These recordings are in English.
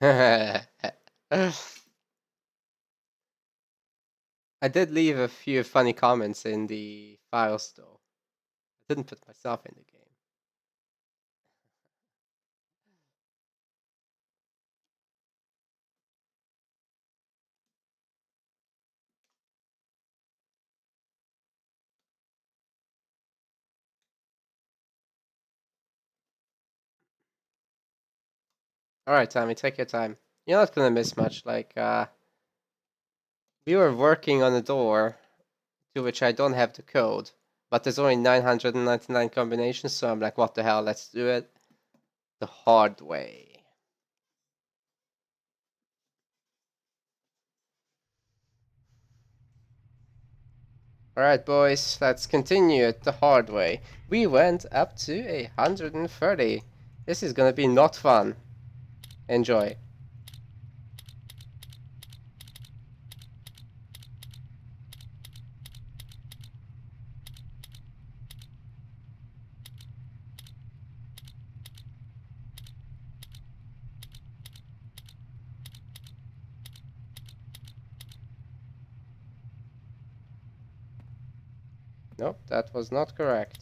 I did leave a few funny comments in the files though. I didn't put myself in the game. Alright, Tommy, take your time. You're not gonna miss much. We were working on a door to which I don't have the code, but there's only 999 combinations, so I'm like, what the hell, let's do it the hard way. Alright, boys, let's continue it the hard way. We went up to 130. This is gonna be not fun. Enjoy. Nope, that was not correct.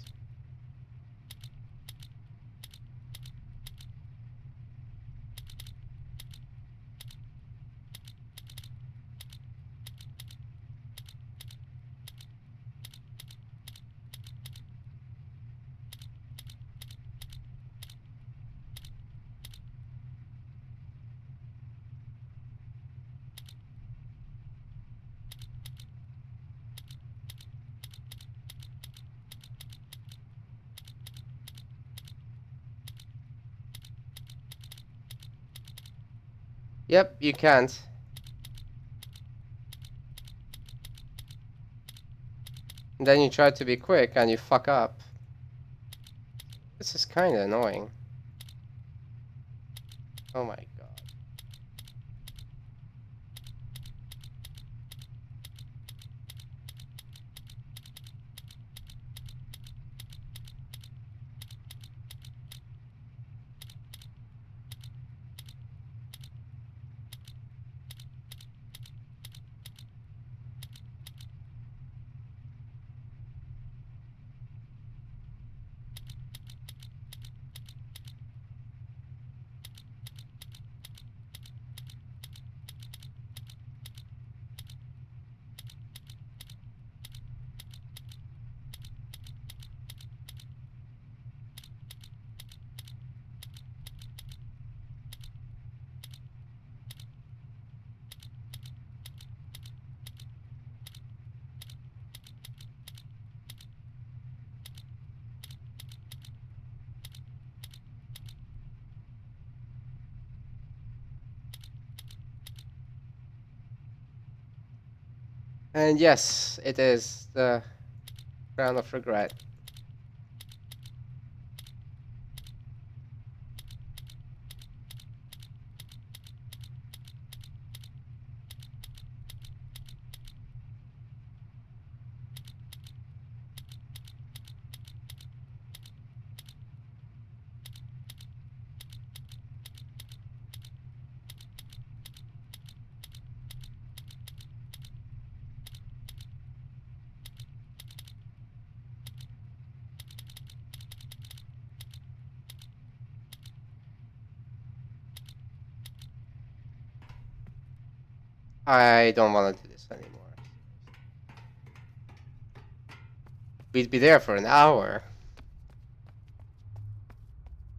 Yep, you can't. And then you try to be quick and you fuck up. This is kinda annoying. Oh my god. And yes, it is the crown of regret. I don't want to do this anymore. We'd be there for an hour.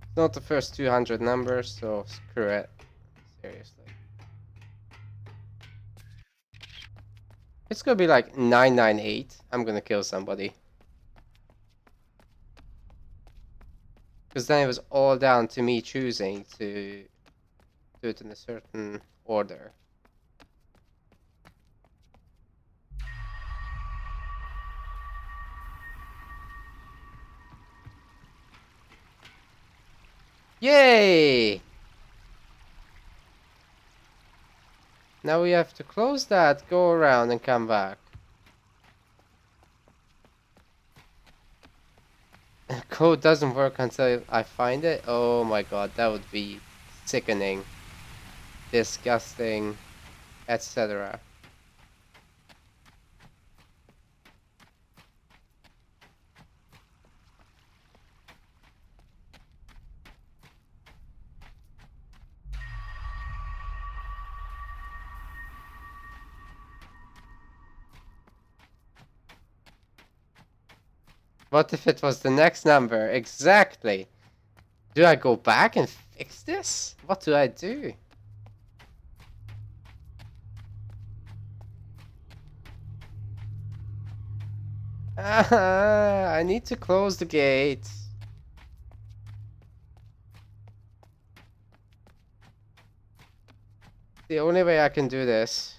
It's not the first 200 numbers, so screw it. Seriously. It's gonna be like 998. I'm gonna kill somebody. Because then it was all down to me choosing to do it in a certain order. Yay! Now we have to close that, go around and come back. Code doesn't work until I find it? Oh my god, that would be sickening. disgusting, etc. What if it was the next number? Exactly. Do I go back and fix this? What do I do? I need to close the gate. The only way I can do this.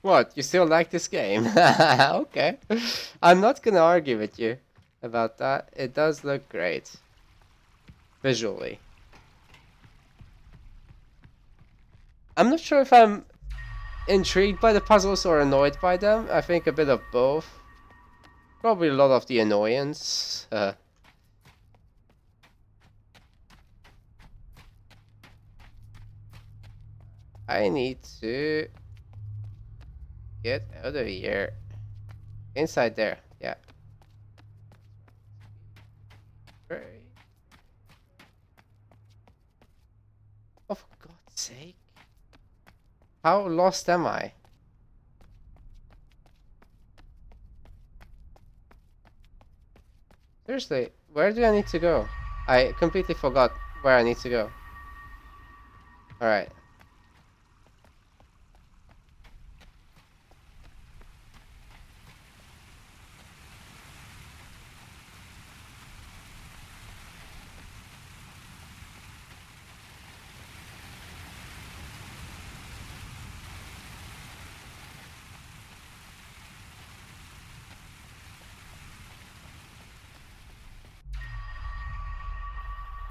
What? You still like this game? Okay. I'm not gonna argue with you about that. It does look great. Visually. I'm not sure if I'm intrigued by the puzzles or annoyed by them. I think a bit of both. Probably a lot of the annoyance. I need to get out of here. Inside there, yeah. Great. Oh, for God's sake. How lost am I? Seriously, where do I need to go? I completely forgot where I need to go. Alright.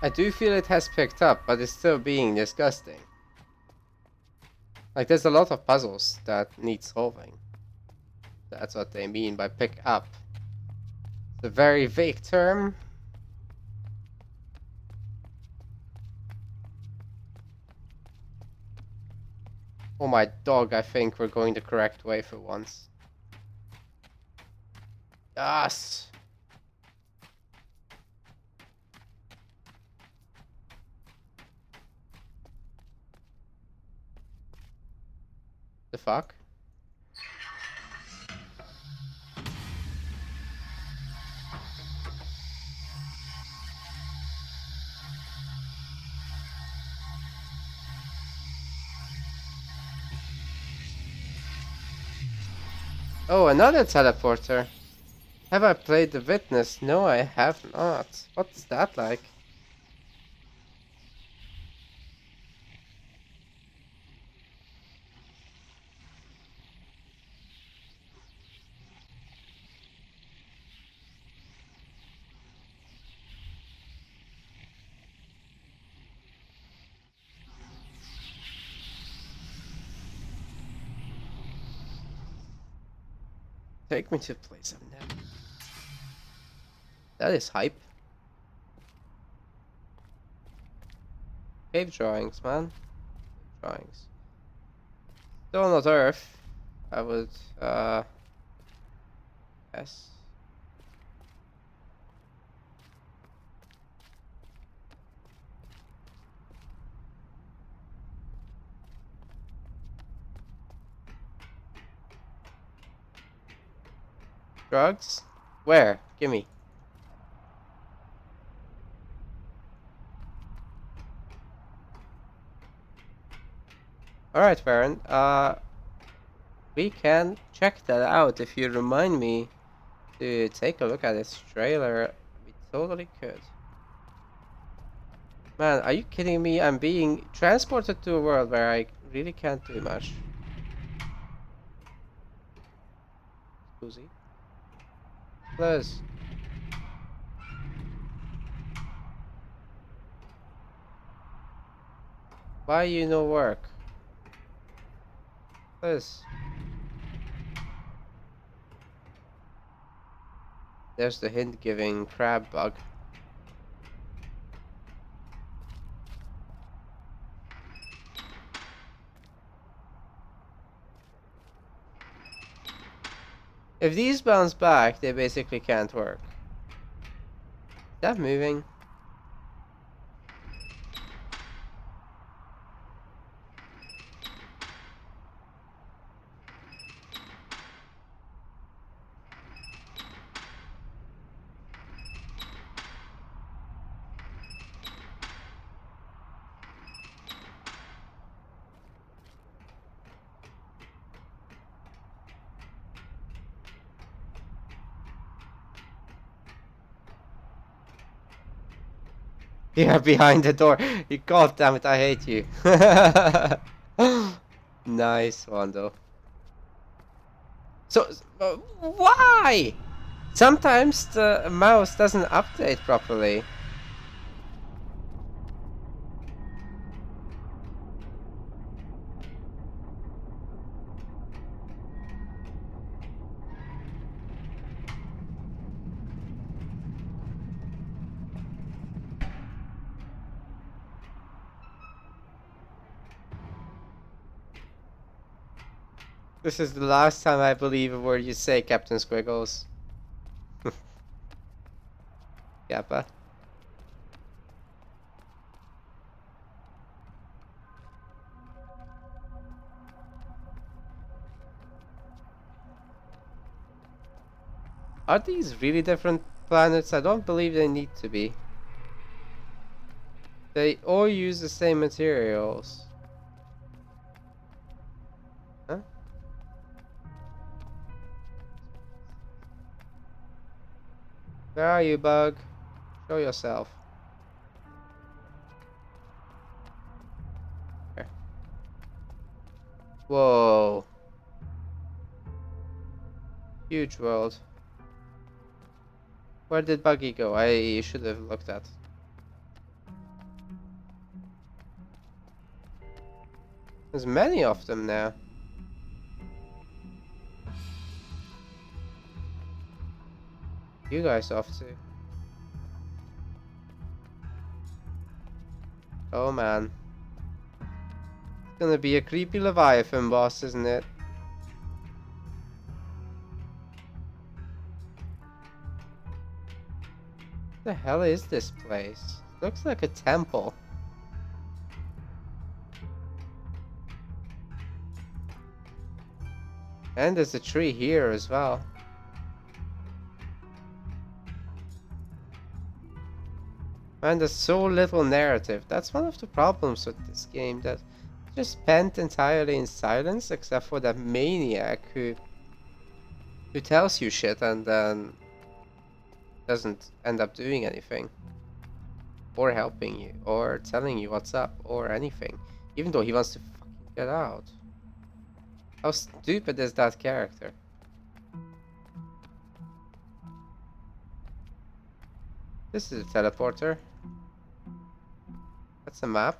I do feel it has picked up, but it's still being disgusting. Like, there's a lot of puzzles that need solving. That's what they mean by pick up. It's a very vague term. Oh my dog, I think we're going the correct way for once. Yes! The fuck? Oh, another teleporter. Have I played The Witness? No, I have not. What's that like? Take me to a place I've never. That is hype. Cave drawings, man. Cave drawings. Still not Earth. I would, guess. Drugs? Where? Gimme. Alright, Baron. We can check that out if you remind me to take a look at this trailer. We totally could. Man, are you kidding me? I'm being transported to a world where I really can't do much. Scusi. Plus. Why you no work? Plus. There's the hint-giving crab bug. If these bounce back, they basically can't work. Is that moving? You're behind the door. You god damn it, I hate you. Nice one though. So, why? Sometimes the mouse doesn't update properly. This is the last time I believe a word you say, Captain Squiggles. Kappa. Are these really different planets? I don't believe they need to be. They all use the same materials. Huh? Where are you, bug? Show yourself. There. Whoa. Huge world. Where did Buggy go? I should have looked at. There's many of them now. You guys off to? Oh man. It's gonna be a creepy Leviathan boss, isn't it? What the hell is this place? Looks like a temple. And there's a tree here as well. Man, there's so little narrative. That's one of the problems with this game, that it's just spent entirely in silence, except for that maniac who tells you shit and then doesn't end up doing anything. Or helping you, or telling you what's up, or anything. Even though he wants to fucking get out. How stupid is that character? This is a teleporter. That's a map.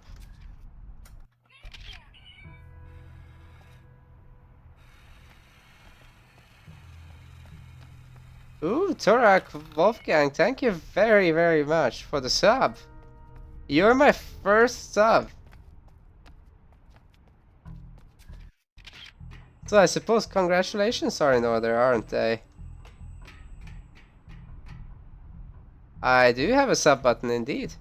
Ooh, Torak Wolfgang, thank you very, very much for the sub. You're my first sub. So I suppose congratulations are in order, aren't they? I do have a sub button indeed.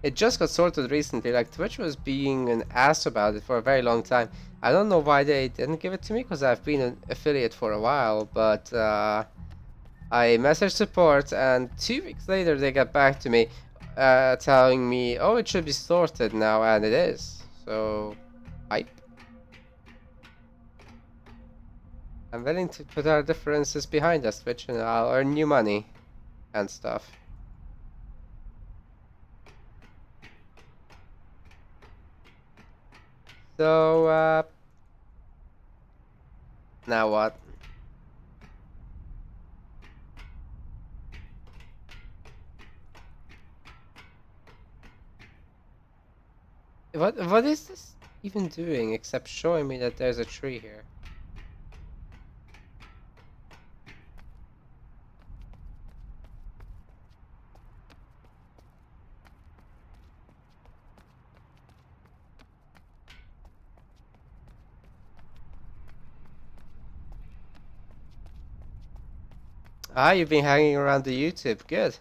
It just got sorted recently, like Twitch was being an ass about it for a very long time. I don't know why they didn't give it to me, because I've been an affiliate for a while, but I messaged support and 2 weeks later they got back to me telling me, oh, it should be sorted now, and it is. So, hype. I'm willing to put our differences behind us, Twitch, and I'll earn new money and stuff. So, now what? What is this even doing except showing me that there's a tree here? Ah, you've been hanging around the YouTube. Good.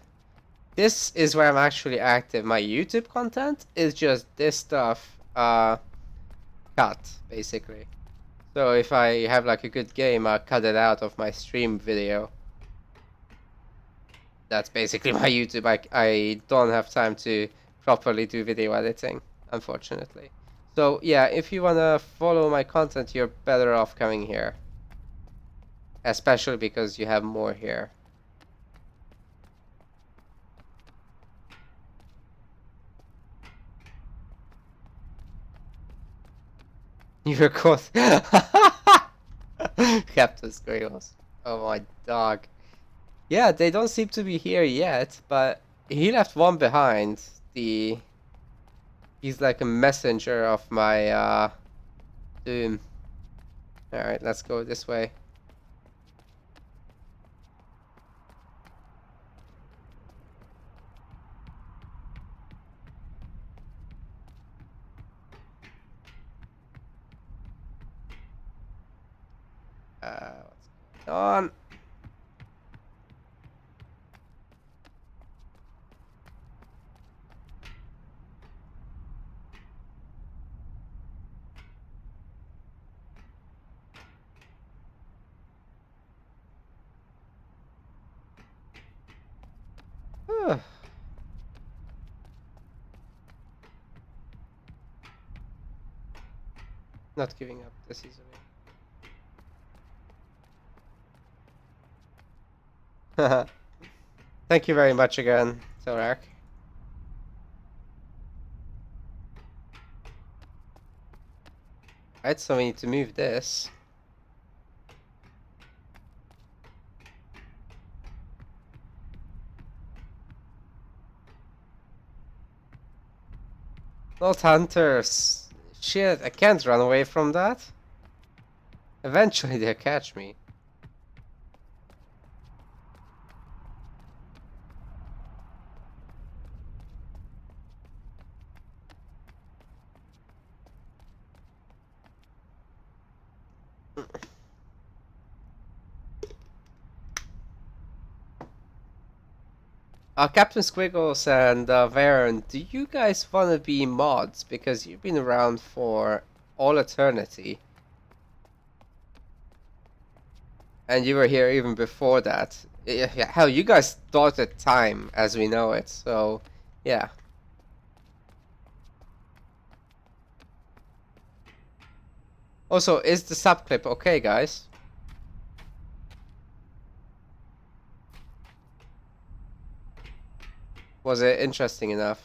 This is where I'm actually active. My YouTube content is just this stuff cut, basically. So if I have like a good game, I'll cut it out of my stream video. That's basically my YouTube. I don't have time to properly do video editing, unfortunately. So yeah, if you wanna follow my content, you're better off coming here. Especially because you have more here. You're caught. Captain Squirrels. Oh my dog. Yeah, they don't seem to be here yet, but he left one behind. He's like a messenger of my doom. Alright, let's go this way. What's going on? Not giving up this easily. Thank you very much again, Torak. Right, so we need to move this. Not hunters. Shit, I can't run away from that. Eventually they'll catch me. Captain Squiggles and Varen, do you guys want to be mods? Because you've been around for all eternity. And you were here even before that. Yeah, hell, you guys started time as we know it, so yeah. Also, is the sub clip okay, guys? Was it interesting enough?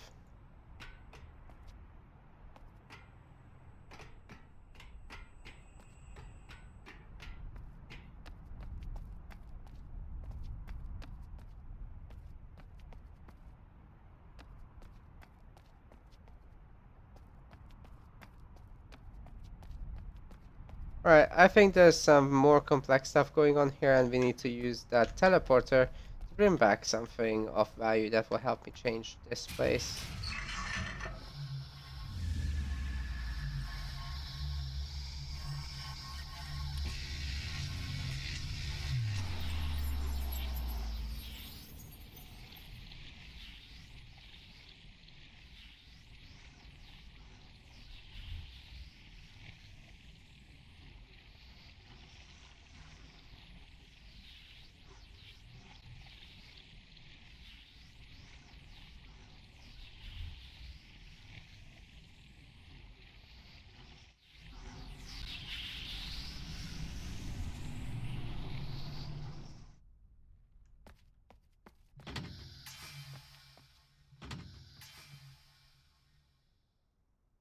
Alright, I think there's some more complex stuff going on here and we need to use that teleporter to bring back something of value that will help me change this place.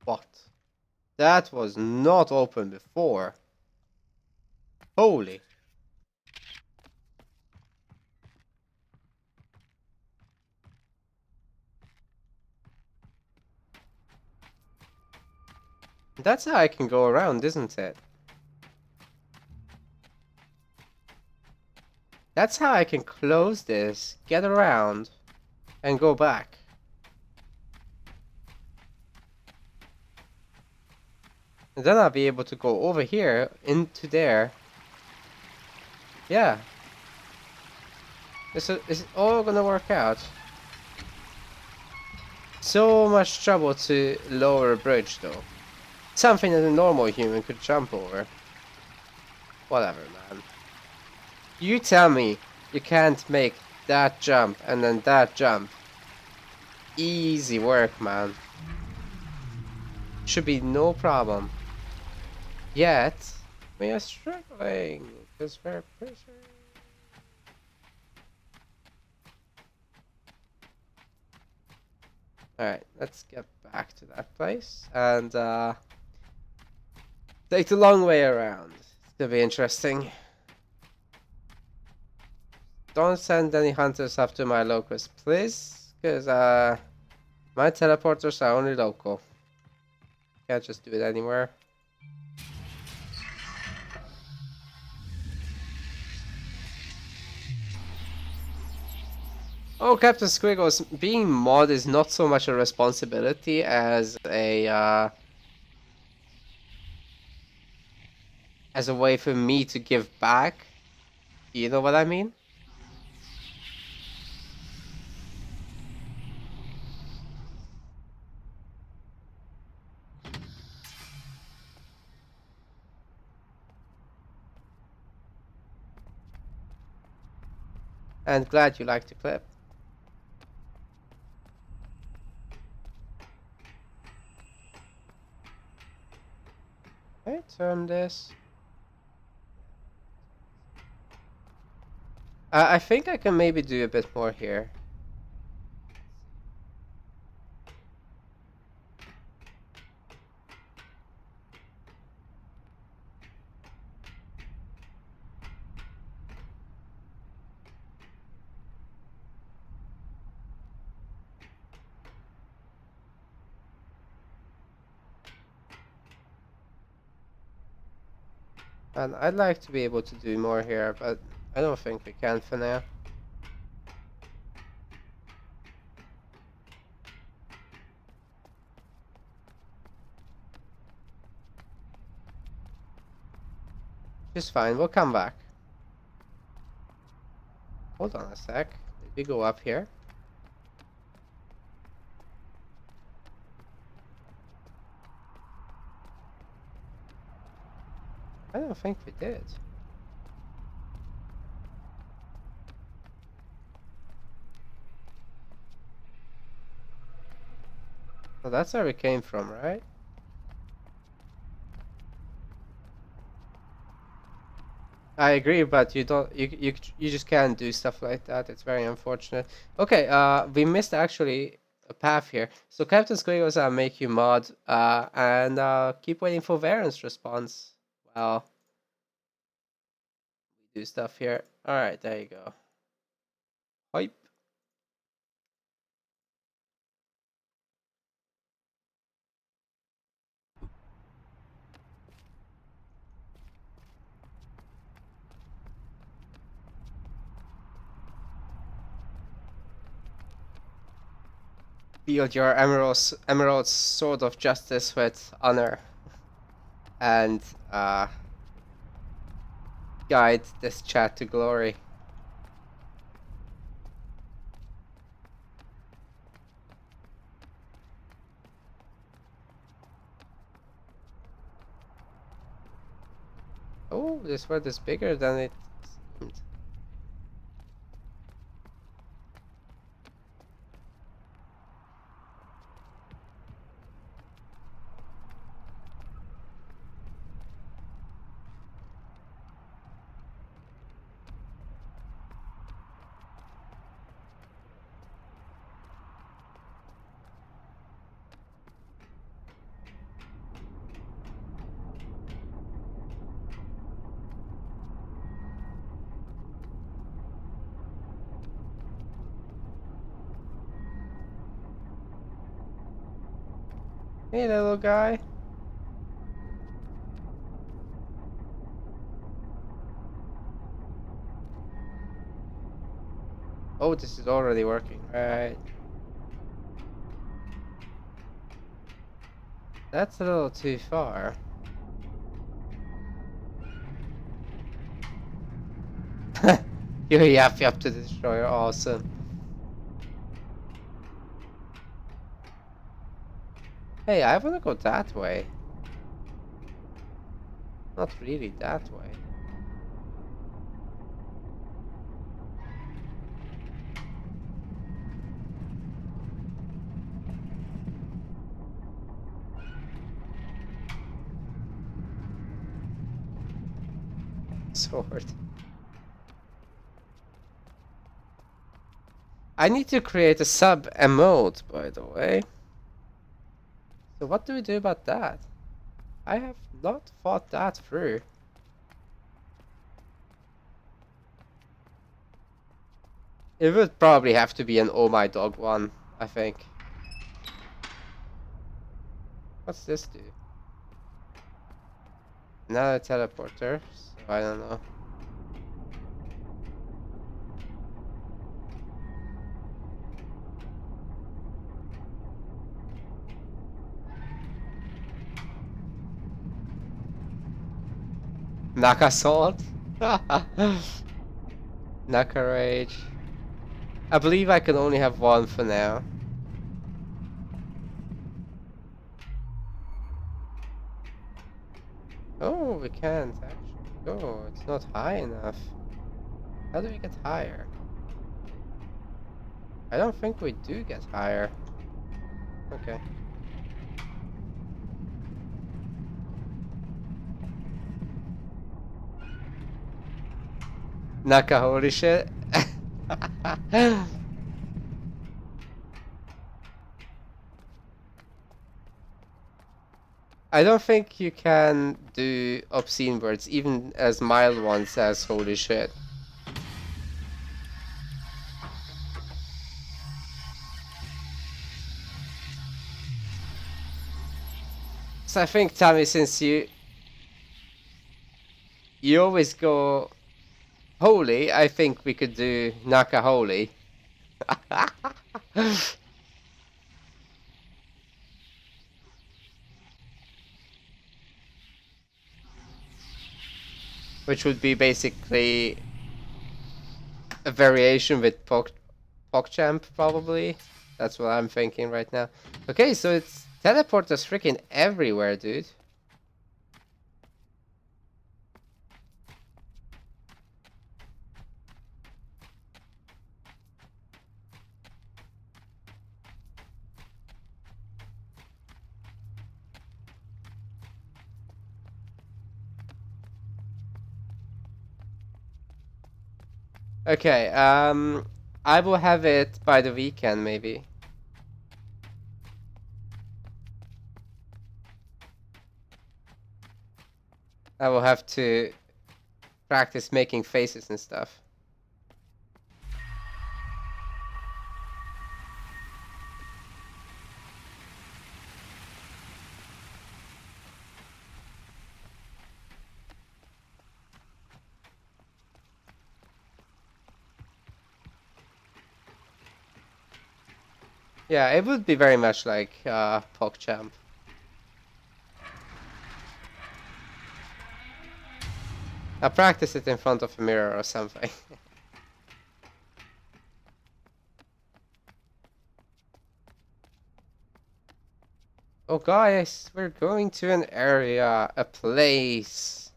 What? That was not open before. Holy. That's how I can go around, isn't it? That's how I can close this, get around, and go back. And then I'll be able to go over here, into there. Yeah. Is it all gonna work out? So much trouble to lower a bridge, though. Something that a normal human could jump over. Whatever, man. You tell me you can't make that jump and then that jump. Easy work, man. Should be no problem. Yet, we are struggling because we're prisoners. Alright, let's get back to that place and take the long way around. It's gonna be interesting. Don't send any hunters after my locust, please, because my teleporters are only local. Can't just do it anywhere. Oh, Captain Squiggles, being mod is not so much a responsibility as a way for me to give back. You know what I mean? And glad you liked the clip. Okay, turn this. I think I can maybe do a bit more here. And I'd like to be able to do more here, but I don't think we can for now. Just fine, we'll come back. Hold on a sec. Did we go up here? I don't think we did. Well, that's where we came from, right? I agree, but you just can't do stuff like that. It's very unfortunate. Okay, we missed actually a path here. So Captain Squiggles, I'll make you mod, and keep waiting for Varen's response. Well, we do stuff here. All right, there you go. Hype. Wield your emerald sword of justice with honor, and guide this chat to glory. Oh, this word is bigger than it seemed. Hey, little guy. Oh, this is already working, right? That's a little too far. You yap yap to the destroyer, awesome. Hey, I wanna go that way. Not really that way. Sword. I need to create a sub emote, by the way. So what do we do about that? I have not thought that through. It would probably have to be an oh my dog one, I think. What's this do? Another teleporter, so I don't know. Naka Sword? Naka Rage. I believe I can only have one for now. Oh, we can't actually go. It's not high enough. How do we get higher? I don't think we do get higher. Okay. Naka, holy shit. I don't think you can do obscene words, even as mild ones as holy shit. So I think, Tammy, since you always go holy, I think we could do Naka holy. Which would be basically a variation with PogChamp, probably. That's what I'm thinking right now. Okay, so it's teleporters freaking everywhere, dude. Okay, I will have it by the weekend, maybe. I will have to practice making faces and stuff. Yeah, it would be very much like PogChamp. I'll practice it in front of a mirror or something. Oh guys, we're going to an area, a place.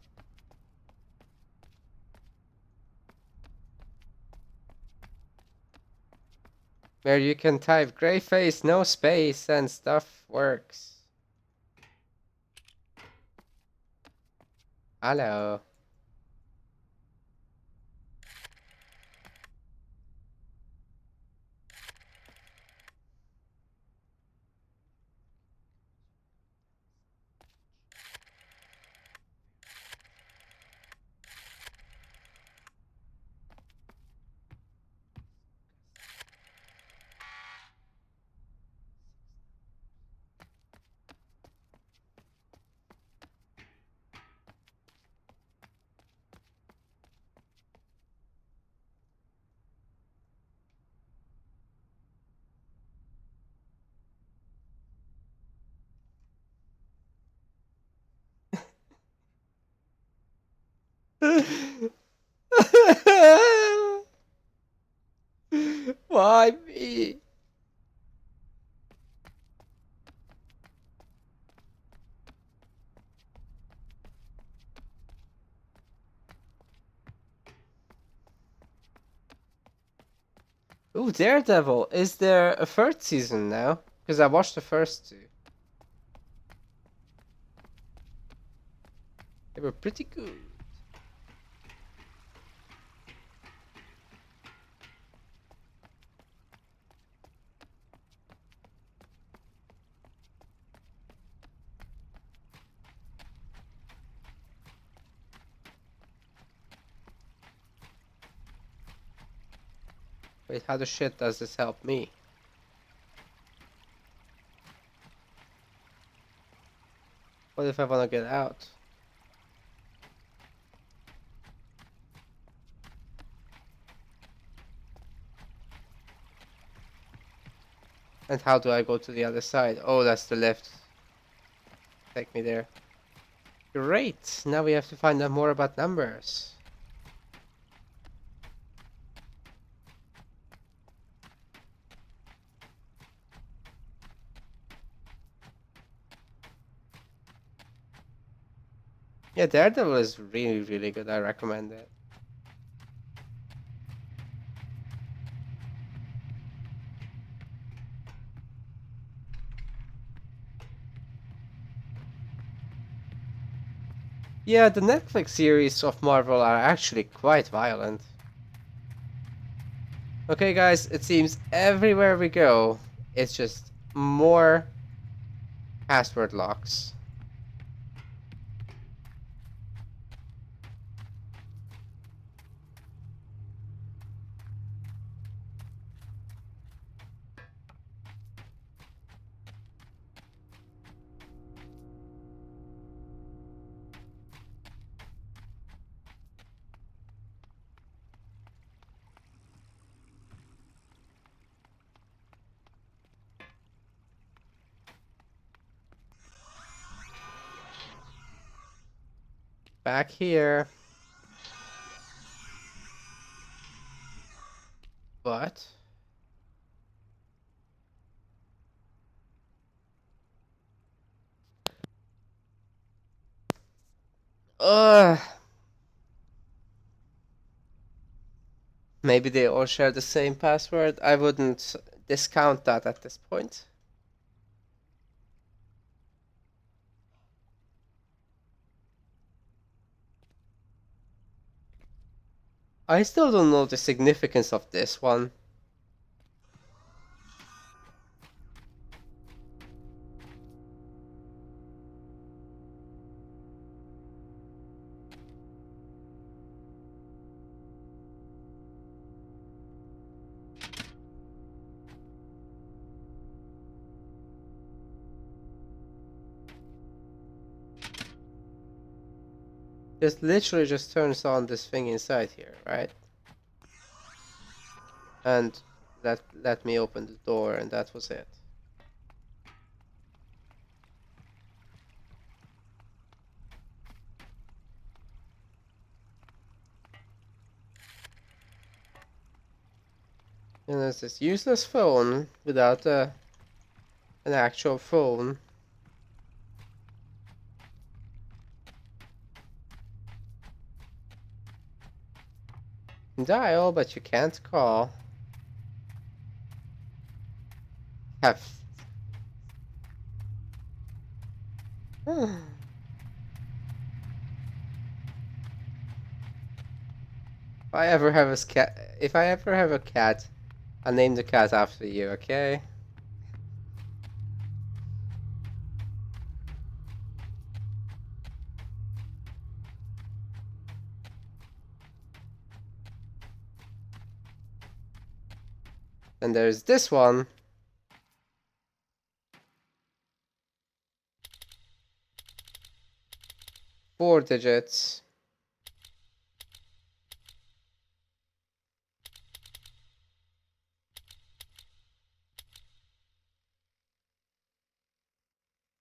Where you can type gray face, no space, and stuff works. Hello. Why me? Ooh, Daredevil. Is there a third season now? Because I watched the first two. They were pretty good. Wait, how the shit does this help me? What if I want to get out? And how do I go to the other side? Oh, that's the lift. Take me there. Great! Now we have to find out more about numbers. Yeah, Daredevil is really, really good. I recommend it. Yeah, the Netflix series of Marvel are actually quite violent. Okay, guys, it seems everywhere we go, it's just more password locks. Back here. But... Ugh. Maybe they all share the same password. I wouldn't discount that at this point. I still don't know the significance of this one. This literally just turns on this thing inside here, right? And that let me open the door, and that was it. And there's this useless phone without an actual phone. Dial, but you can't call. Have. If I ever have a cat, I'll name the cat after you, okay? And there's this one. 4 digits.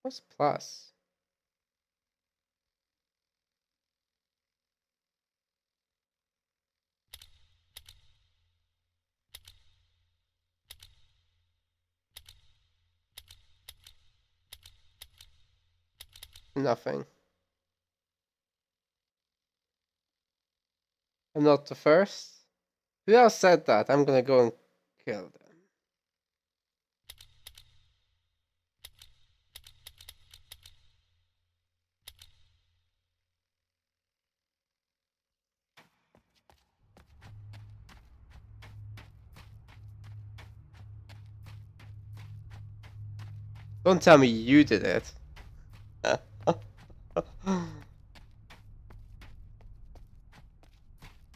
What's plus? Nothing. I'm not the first. Who else said that? I'm gonna go and kill them. Don't tell me you did it.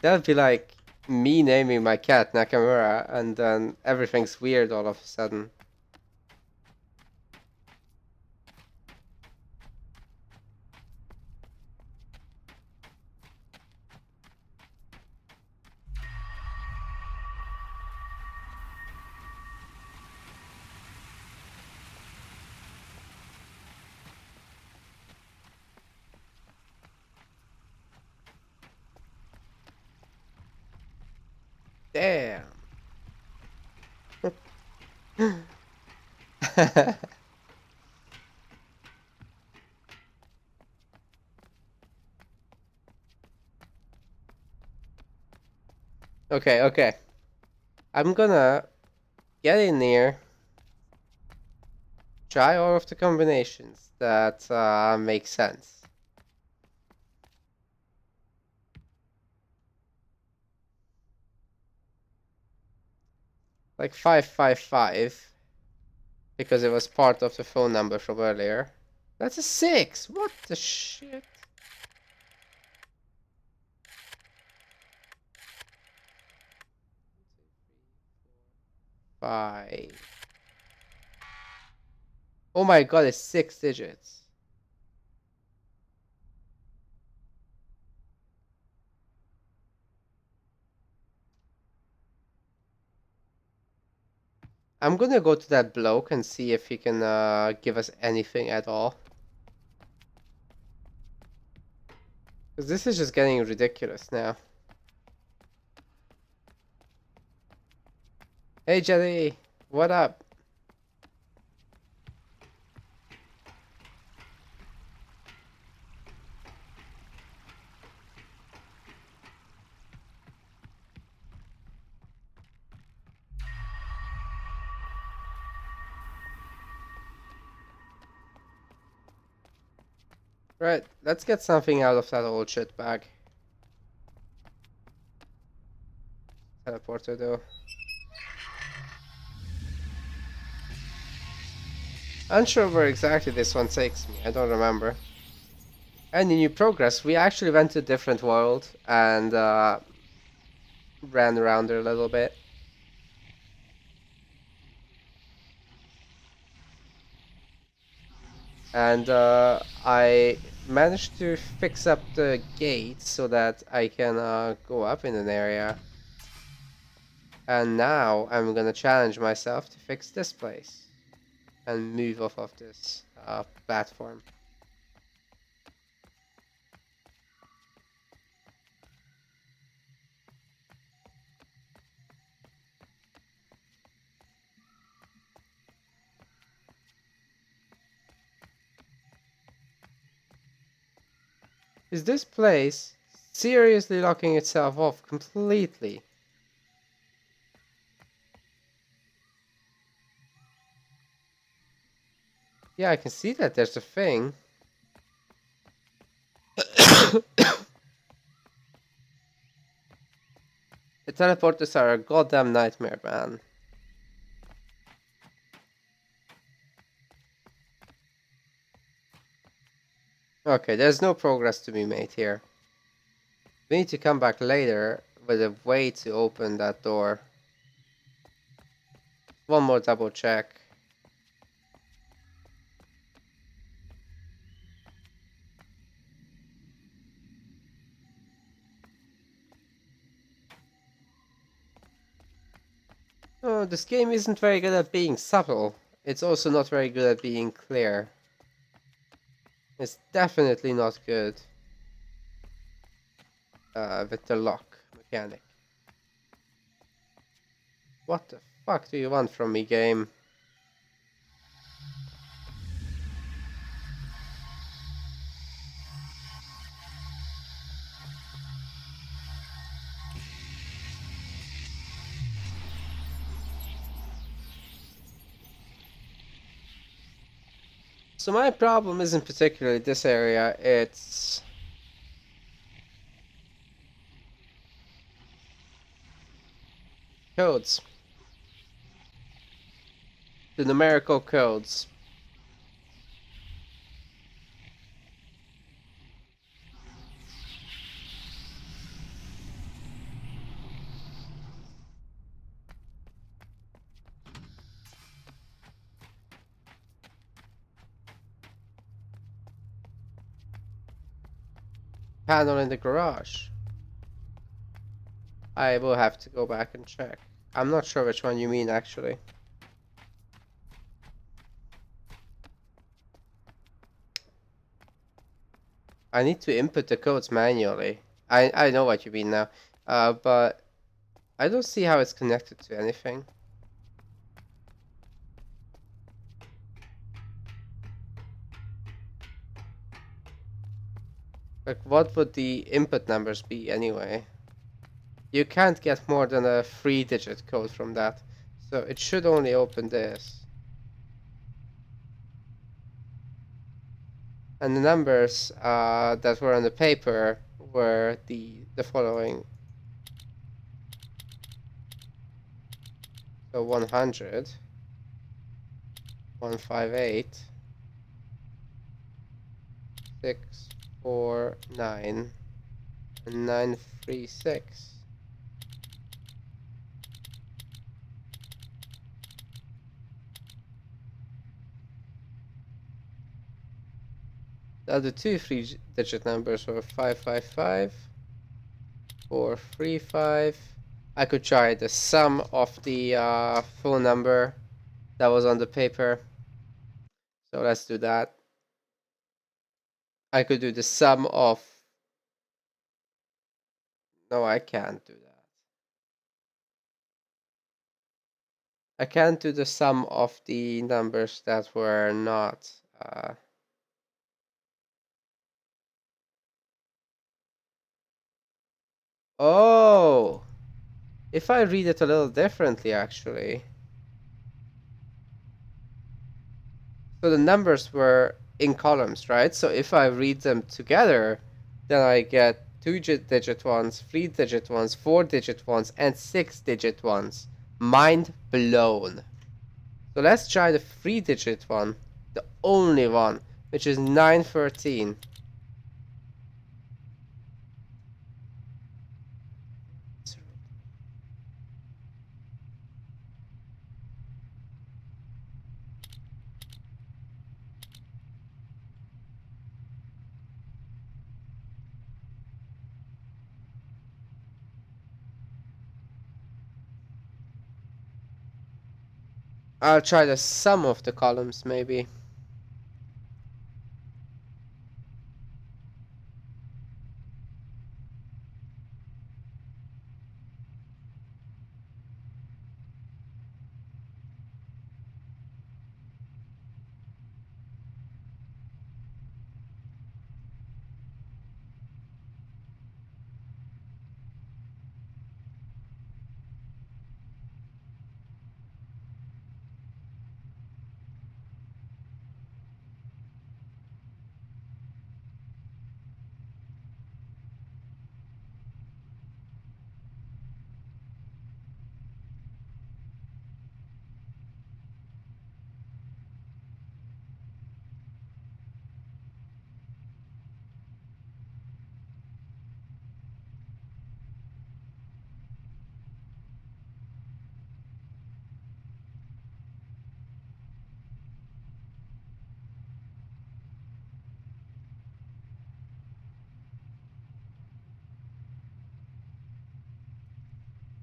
That'd be like me naming my cat Nakamura and then everything's weird all of a sudden. Damn. Okay, okay. I'm gonna get in there, try all of the combinations that make sense. Like 555, because it was part of the phone number from earlier. That's a 6! What the shit? Five. Oh my god, it's 6 digits. I'm gonna go to that bloke and see if he can give us anything at all. Because this is just getting ridiculous now. Hey Jelly, what up? Right, let's get something out of that old shit bag. Teleporter though. Unsure where exactly this one takes me, I don't remember. Any new progress? We actually went to a different world and ran around there a little bit. And I managed to fix up the gate so that I can go up in an area. And now I'm gonna challenge myself to fix this place and move off of this platform. Is this place seriously locking itself off completely? Yeah, I can see that there's a thing. The teleporters are a goddamn nightmare, man. Okay, there's no progress to be made here. We need to come back later with a way to open that door. One more double check. Oh, this game isn't very good at being subtle. It's also not very good at being clear. It's definitely not good with the lock mechanic. What the fuck do you want from me, game? So my problem isn't particularly this area, it's codes. The numerical codes. Panel in the garage. I will have to go back and check. I'm not sure which one you mean actually. I need to input the codes manually. I know what you mean now. But I don't see how it's connected to anything. Like, what would the input numbers be anyway? You can't get more than a 3-digit code from that. So it should only open this. And the numbers that were on the paper were the following. So 100, 158, 649, and 936. The other two 3-digit numbers were 555, 435. I could try the sum of the phone number that was on the paper. So let's do that. I could do the sum of... No, I can't do that. I can't do the sum of the numbers that were not... Oh! If I read it a little differently, actually. So the numbers were in columns, right? So if I read them together, then I get 2-digit ones, 3-digit ones, 4-digit ones, and 6-digit ones. Mind blown. So let's try the 3-digit one, the only one, which is 913. I'll try the sum of the columns, maybe.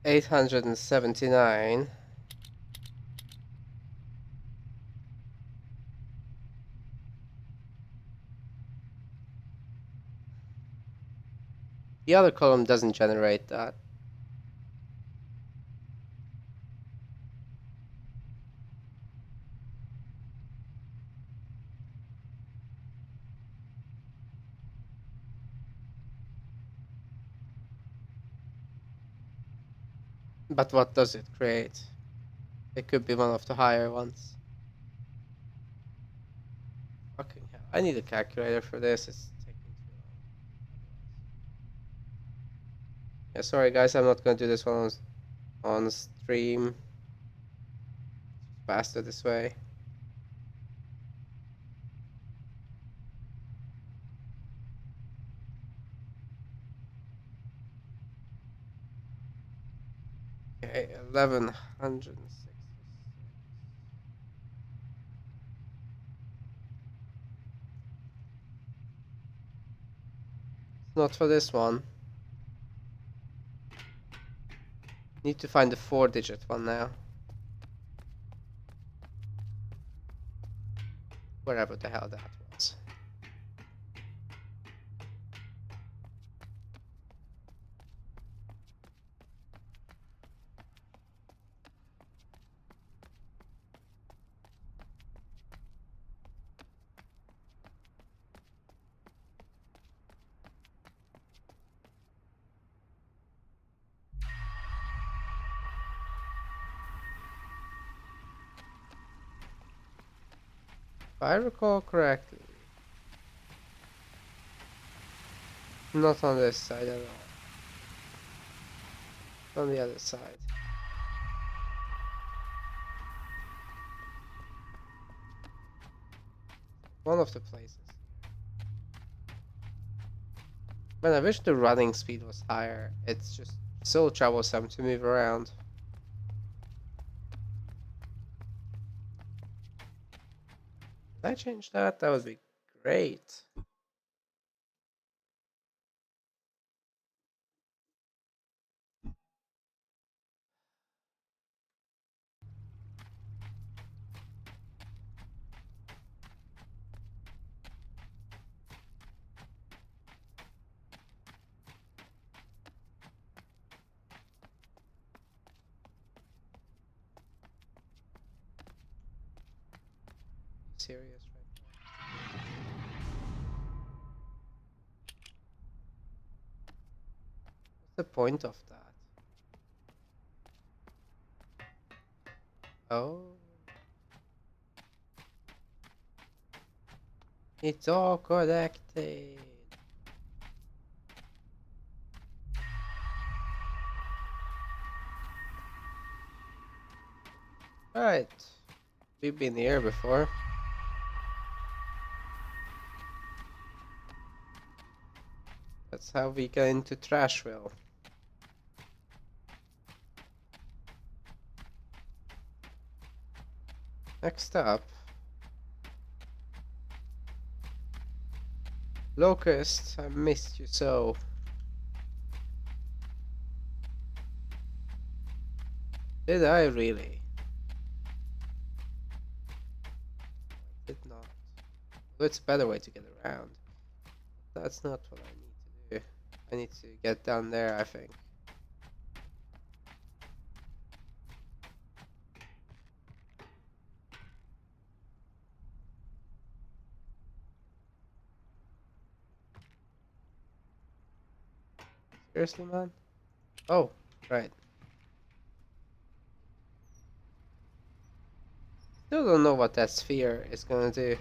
$879. The other column doesn't generate that. But what does it create? It could be one of the higher ones. I need a calculator for this. It's taking too long. Yeah, sorry guys, I'm not gonna do this one on stream. Faster this way. Okay, 1166. Not for this one. Need to find the 4-digit one now. Wherever the hell that was. If I recall correctly, not on this side at all. On the other side. One of the places. Man, I wish the running speed was higher. It's just so troublesome to move around. If I change that, that would be great. Serious right now. What's the point of that? Oh. It's all connected. Right. We've been here before. That's how we get into Trashville. Next up. Locust, I missed you so. Did I really? I did not. Well, it's a better way to get around. That's not what I need to do. I need to get down there, I think. Seriously, man? Oh, right. Still don't know what that sphere is gonna do.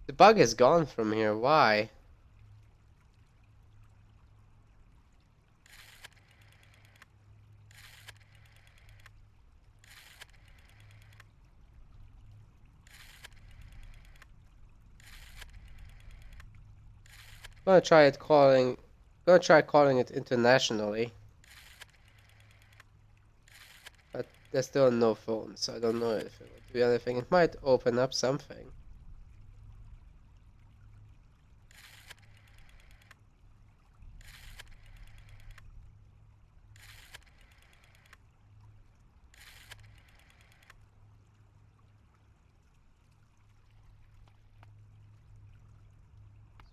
The bug is gone from here, why? I'm gonna try it calling, gonna try calling it internationally. But there's still no phone, so I don't know if it will do anything. It might open up something.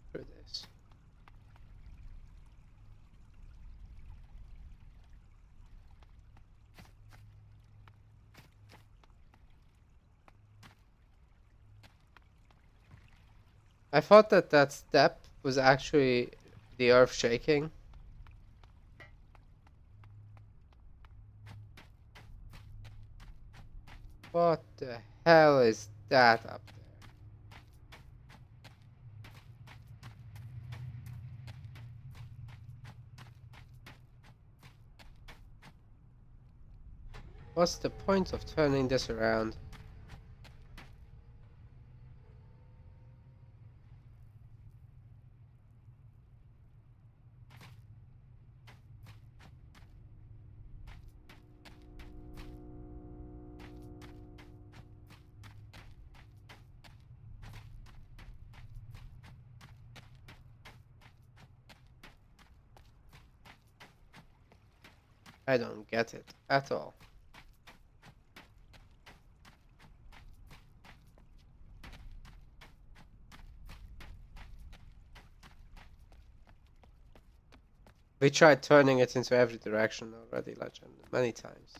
Screw this. I thought that that step was actually the earth shaking. What the hell is that up there? What's the point of turning this around? I don't get it at all. We tried turning it into every direction already, Legend, many times.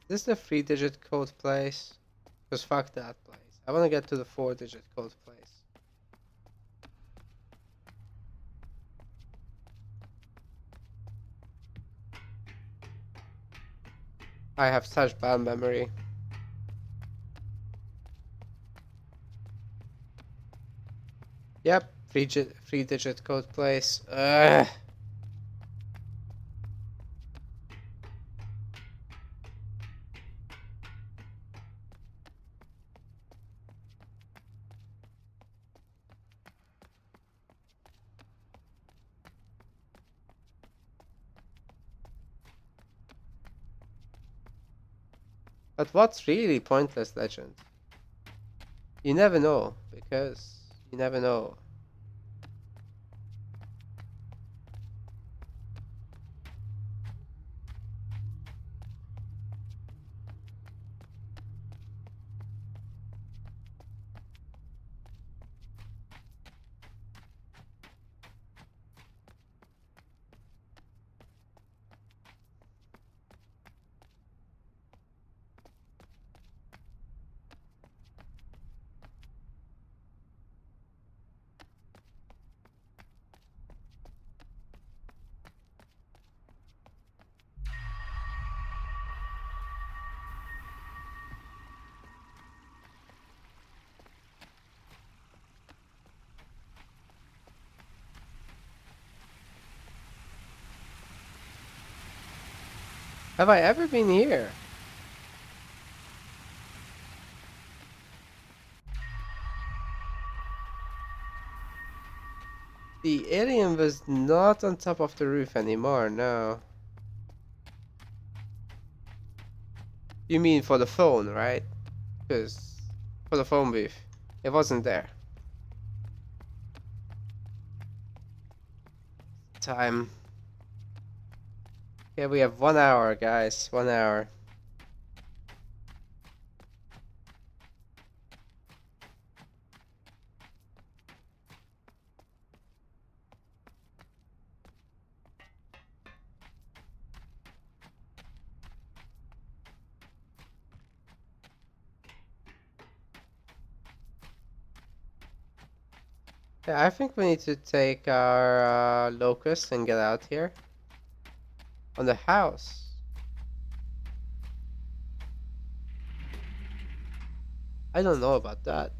Is this the 3-digit code place? Because fuck that place. I want to get to the 4-digit code place. I have such bad memory. Yep, 3-digit code place. Ugh. But what's really pointless, Legend? You never know, because you never know. Have I ever been here? The alien was not on top of the roof anymore, no. You mean for the phone, right? Because for the phone booth, it wasn't there. Time. Yeah, we have 1 hour, guys. 1 hour. Yeah, I think we need to take our locust and get out here. On the house. I don't know about that.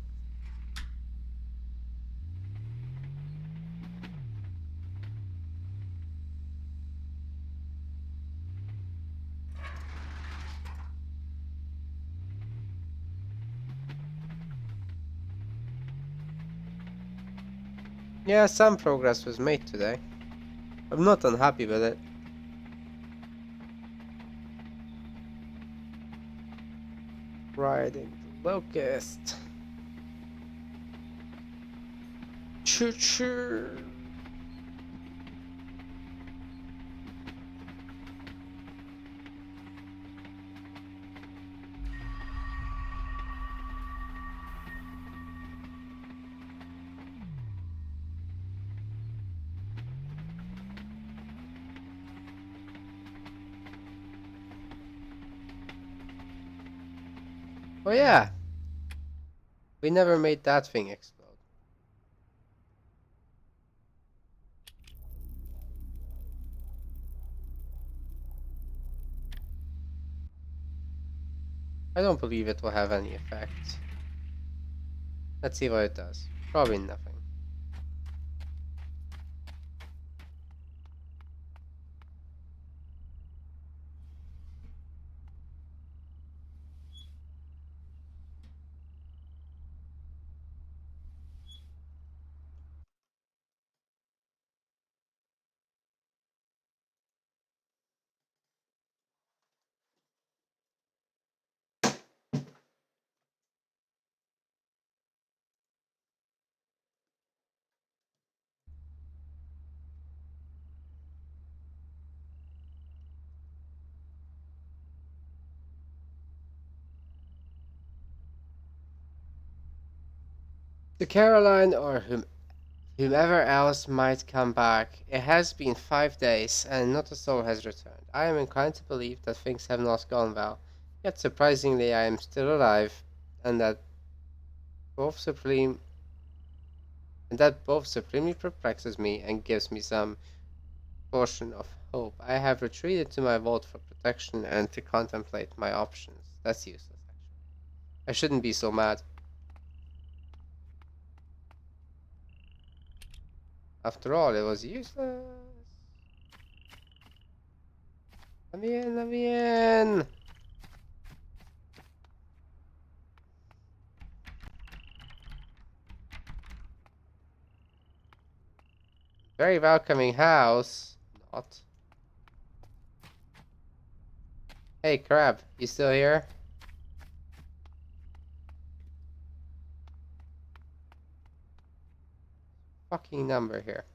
Yeah, some progress was made today. I'm not unhappy with it. Riding the locust. Choo choo. Oh yeah, we never made that thing explode. I don't believe it will have any effect. Let's see what it does. Probably nothing. To Caroline or whomever else might come back, it has been 5 days and not a soul has returned. I am inclined to believe that things have not gone well. Yet surprisingly I am still alive and both supreme that both supremely perplexes me and gives me some portion of hope. I have retreated to my vault for protection and to contemplate my options. That's useless actually. I shouldn't be so mad. After all, it was useless. Let me in, let me in! Very welcoming house. Not. Hey, crab, you still here? Fucking number here.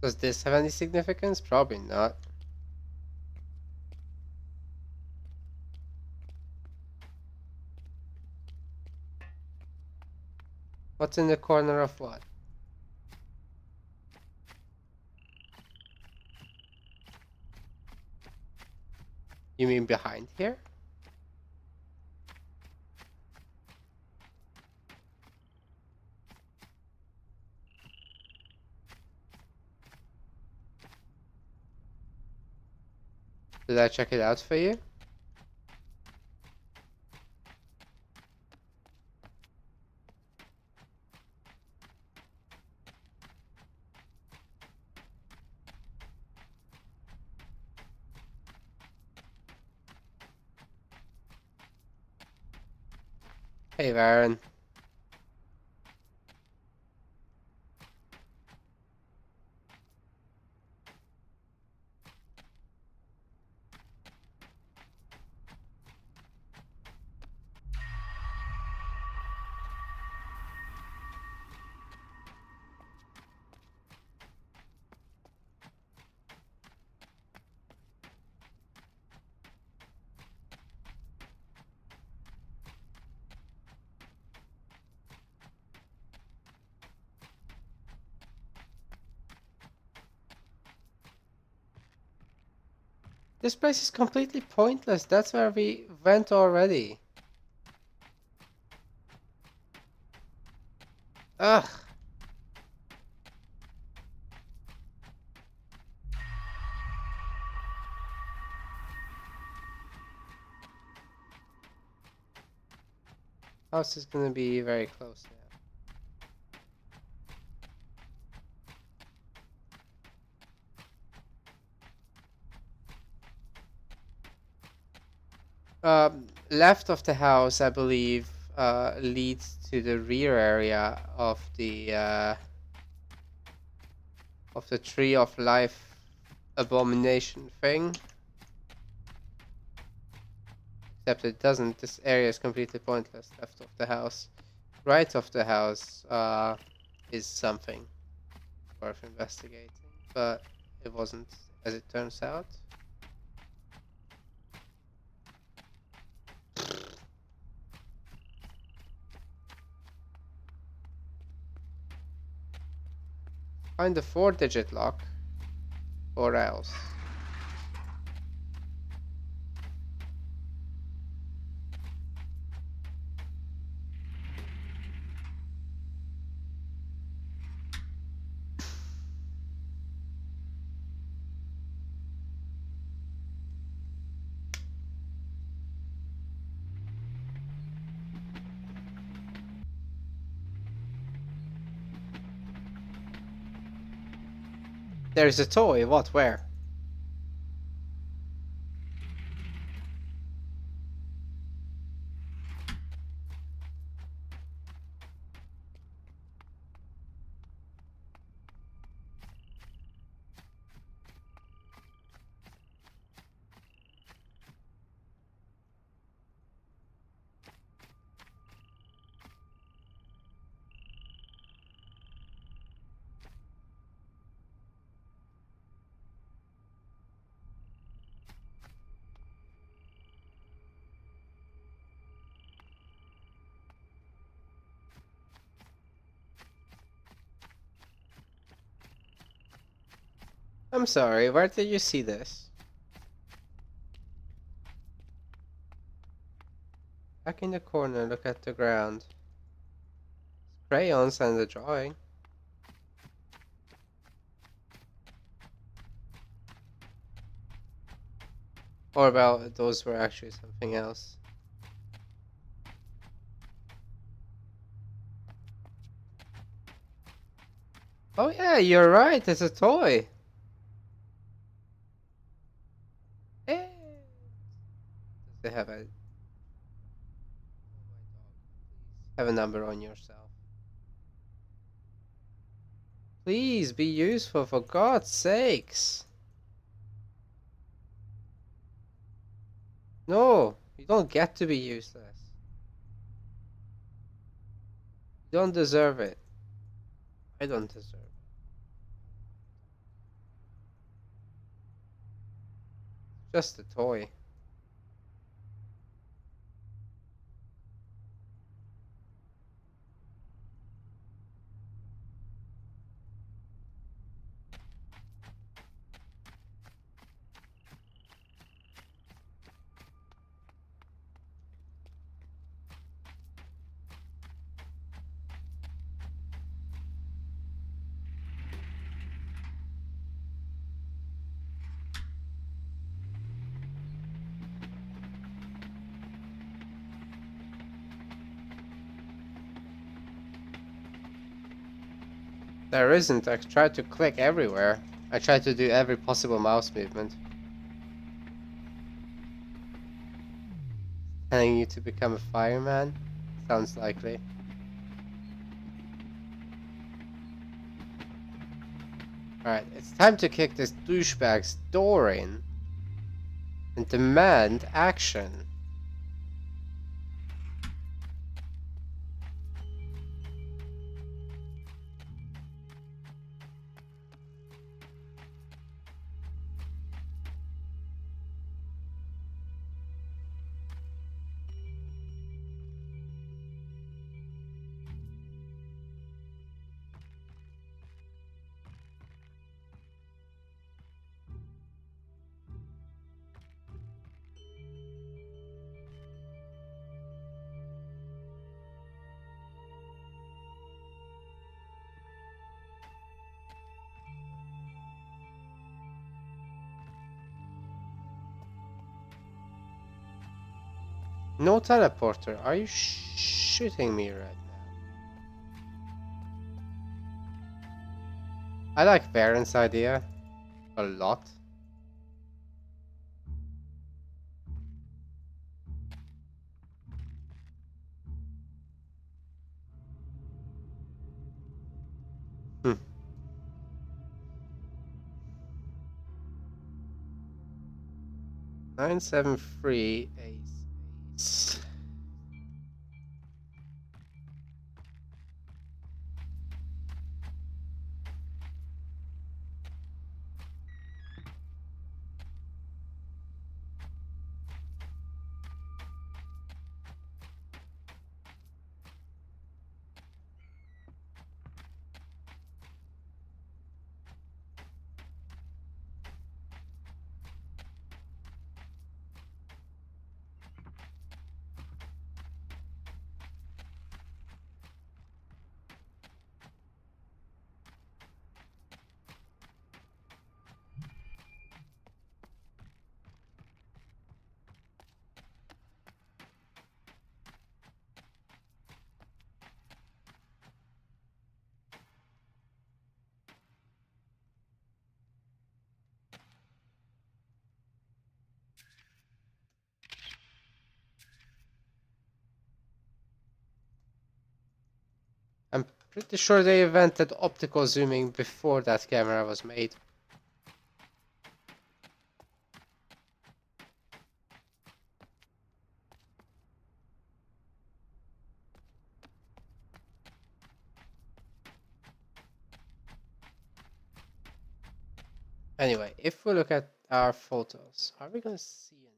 Does this have any significance? Probably not. What's in the corner of what? You mean behind here? Did I check it out for you? Hey, Varen. This place is completely pointless. That's where we went already. Ugh. House is gonna be very close now. Left of the house, I believe, leads to the rear area of the Tree of Life abomination thing. Except it doesn't. This area is completely pointless. Left of the house. Right of the house is something worth investigating, but it wasn't, as it turns out. Find the 4-digit lock, or else. There's a toy. What? Where? I'm sorry, where did you see this? Back in the corner, look at the ground. Crayons and a drawing. Or about those were actually something else. Oh yeah, you're right, it's a toy. Eh. Does it have a... Have a number on yourself. Please be useful, for God's sakes. No, you don't get to be useless. You don't deserve it. I don't deserve it. Just a toy. There isn't. I tried to click everywhere. I tried to do every possible mouse movement. Telling you to become a fireman? Sounds likely. Alright, it's time to kick this douchebag's door in and demand action. No teleporter. Are you shooting me right now? I like Baron's idea a lot. Hmm. 973 ace. I'm pretty sure they invented optical zooming before that camera was made. Anyway, if we look at our photos, are we gonna see anything?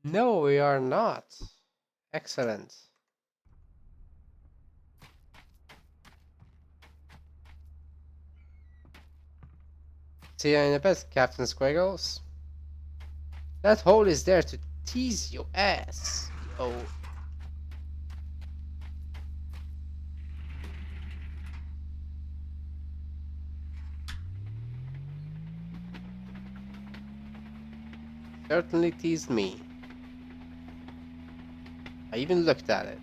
No, we are not. Excellent. See you in a bit, Captain Squiggles. That hole is there to tease your ass. Yo. Certainly teased me. I even looked at it.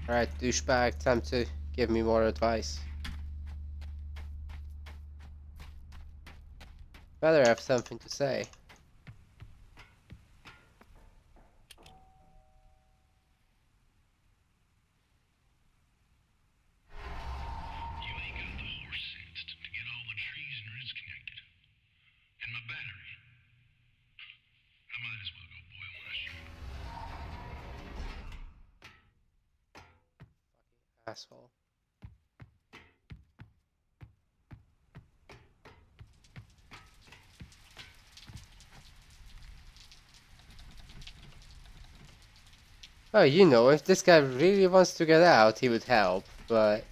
Alright, douchebag, time to give me more advice. Better have something to say. Asshole. Oh, you know, if this guy really wants to get out, he would help, but...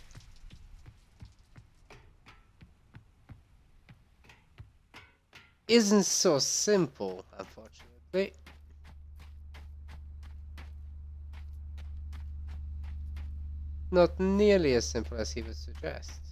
isn't so simple, unfortunately. Not nearly as simple as he would suggest.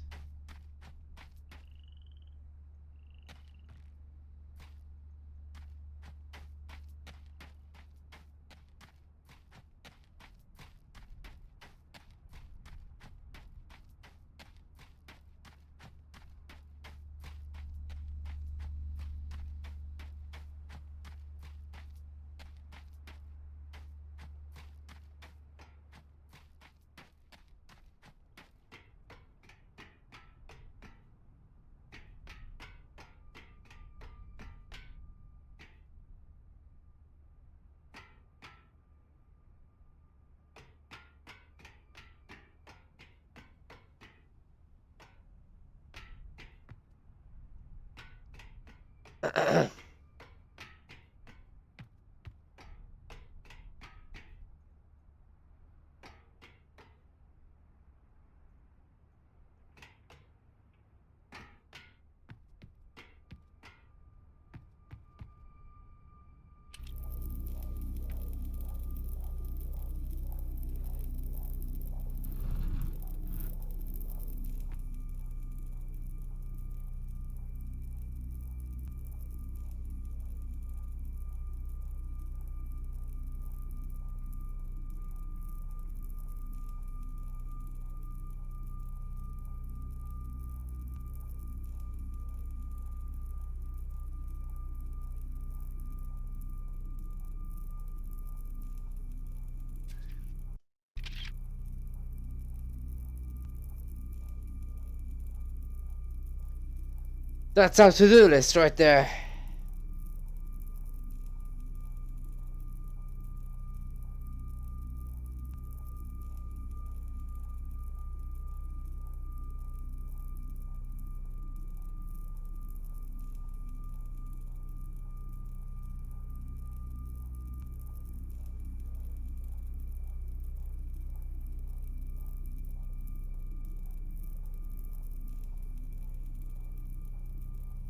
That's our to-do list right there.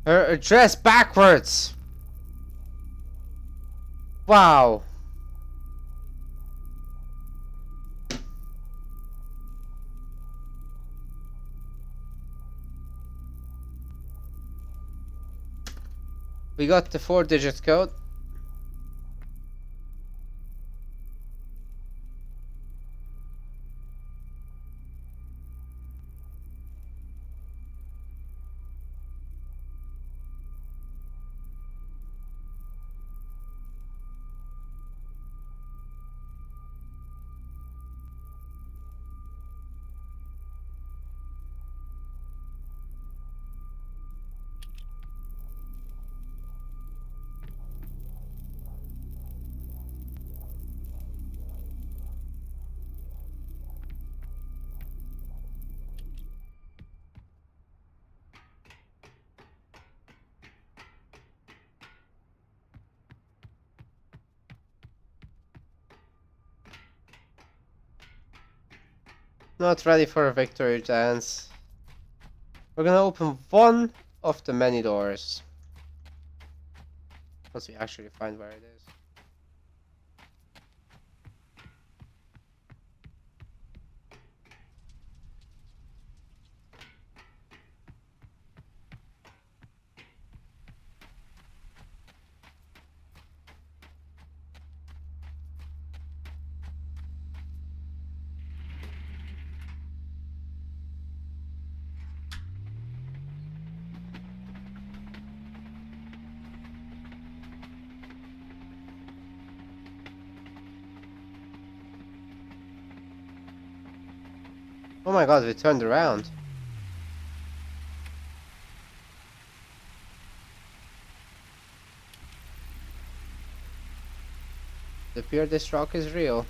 Her address backwards! Wow! We got the 4-digit code. Not ready for a victory dance. We're gonna open one of the many doors. Once we actually find where it is. Oh my god, we turned around. It appears this rock is real.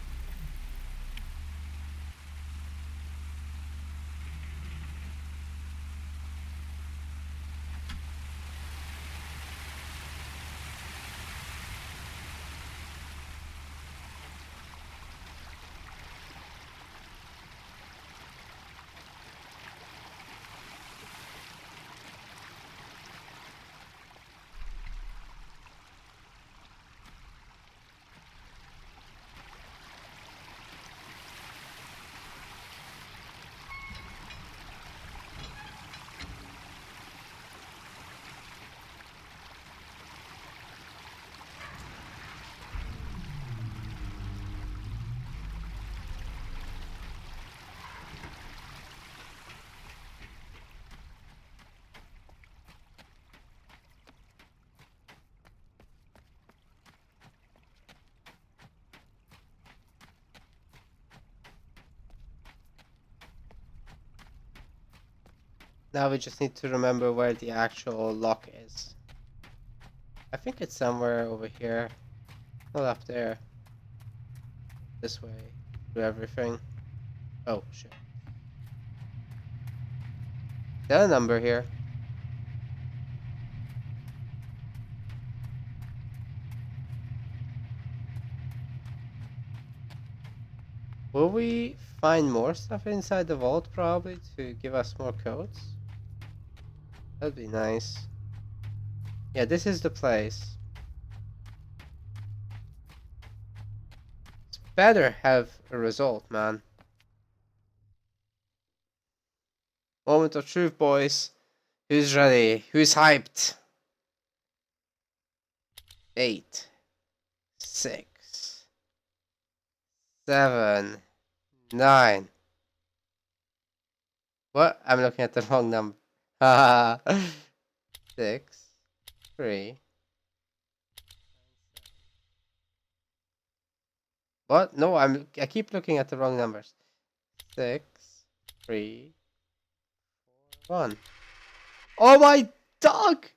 Now we just need to remember where the actual lock is. I think it's somewhere over here. Not up there. This way. Do everything. Oh, shit. Is that a number here? Will we find more stuff inside the vault probably to give us more codes? That'd be nice. Yeah, this is the place. It's better have a result, man. Moment of truth, boys. Who's ready? Who's hyped? 8, 6, 7, 9. What? I'm looking at the wrong number. Haha. 6, 3. What? No, I keep looking at the wrong numbers. 6, 3, 4, 1. Oh my Dog!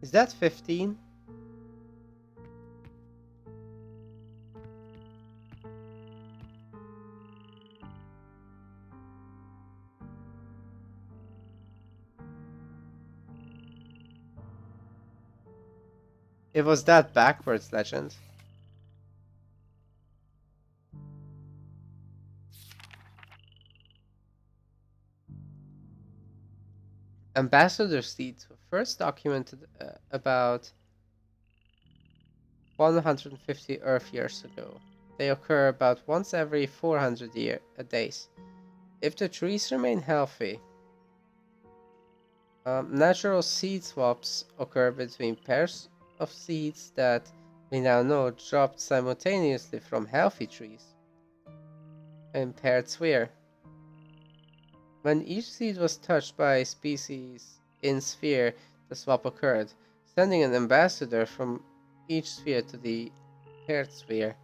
Is that 15? It was that backwards, legend. Ambassador seeds were first documented about 150 Earth years ago. They occur about once every 400 days. If the trees remain healthy, natural seed swaps occur between pairs of seeds that we now know dropped simultaneously from healthy trees in paired sphere. When each seed was touched by a species in sphere, the swap occurred, sending an ambassador from each sphere to the paired sphere.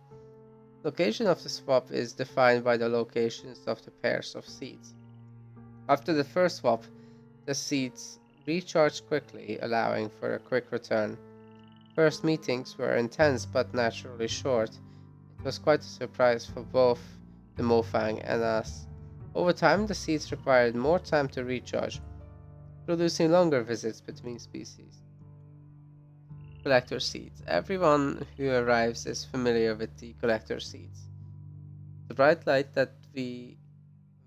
Location of the swap is defined by the locations of the pairs of seeds. After the first swap, the seeds recharge quickly, allowing for a quick return. First meetings were intense but naturally short. It was quite a surprise for both the Mofang and us. Over time, the seeds required more time to recharge, producing longer visits between species. Collector seeds. Everyone who arrives is familiar with the collector seeds. The bright light that we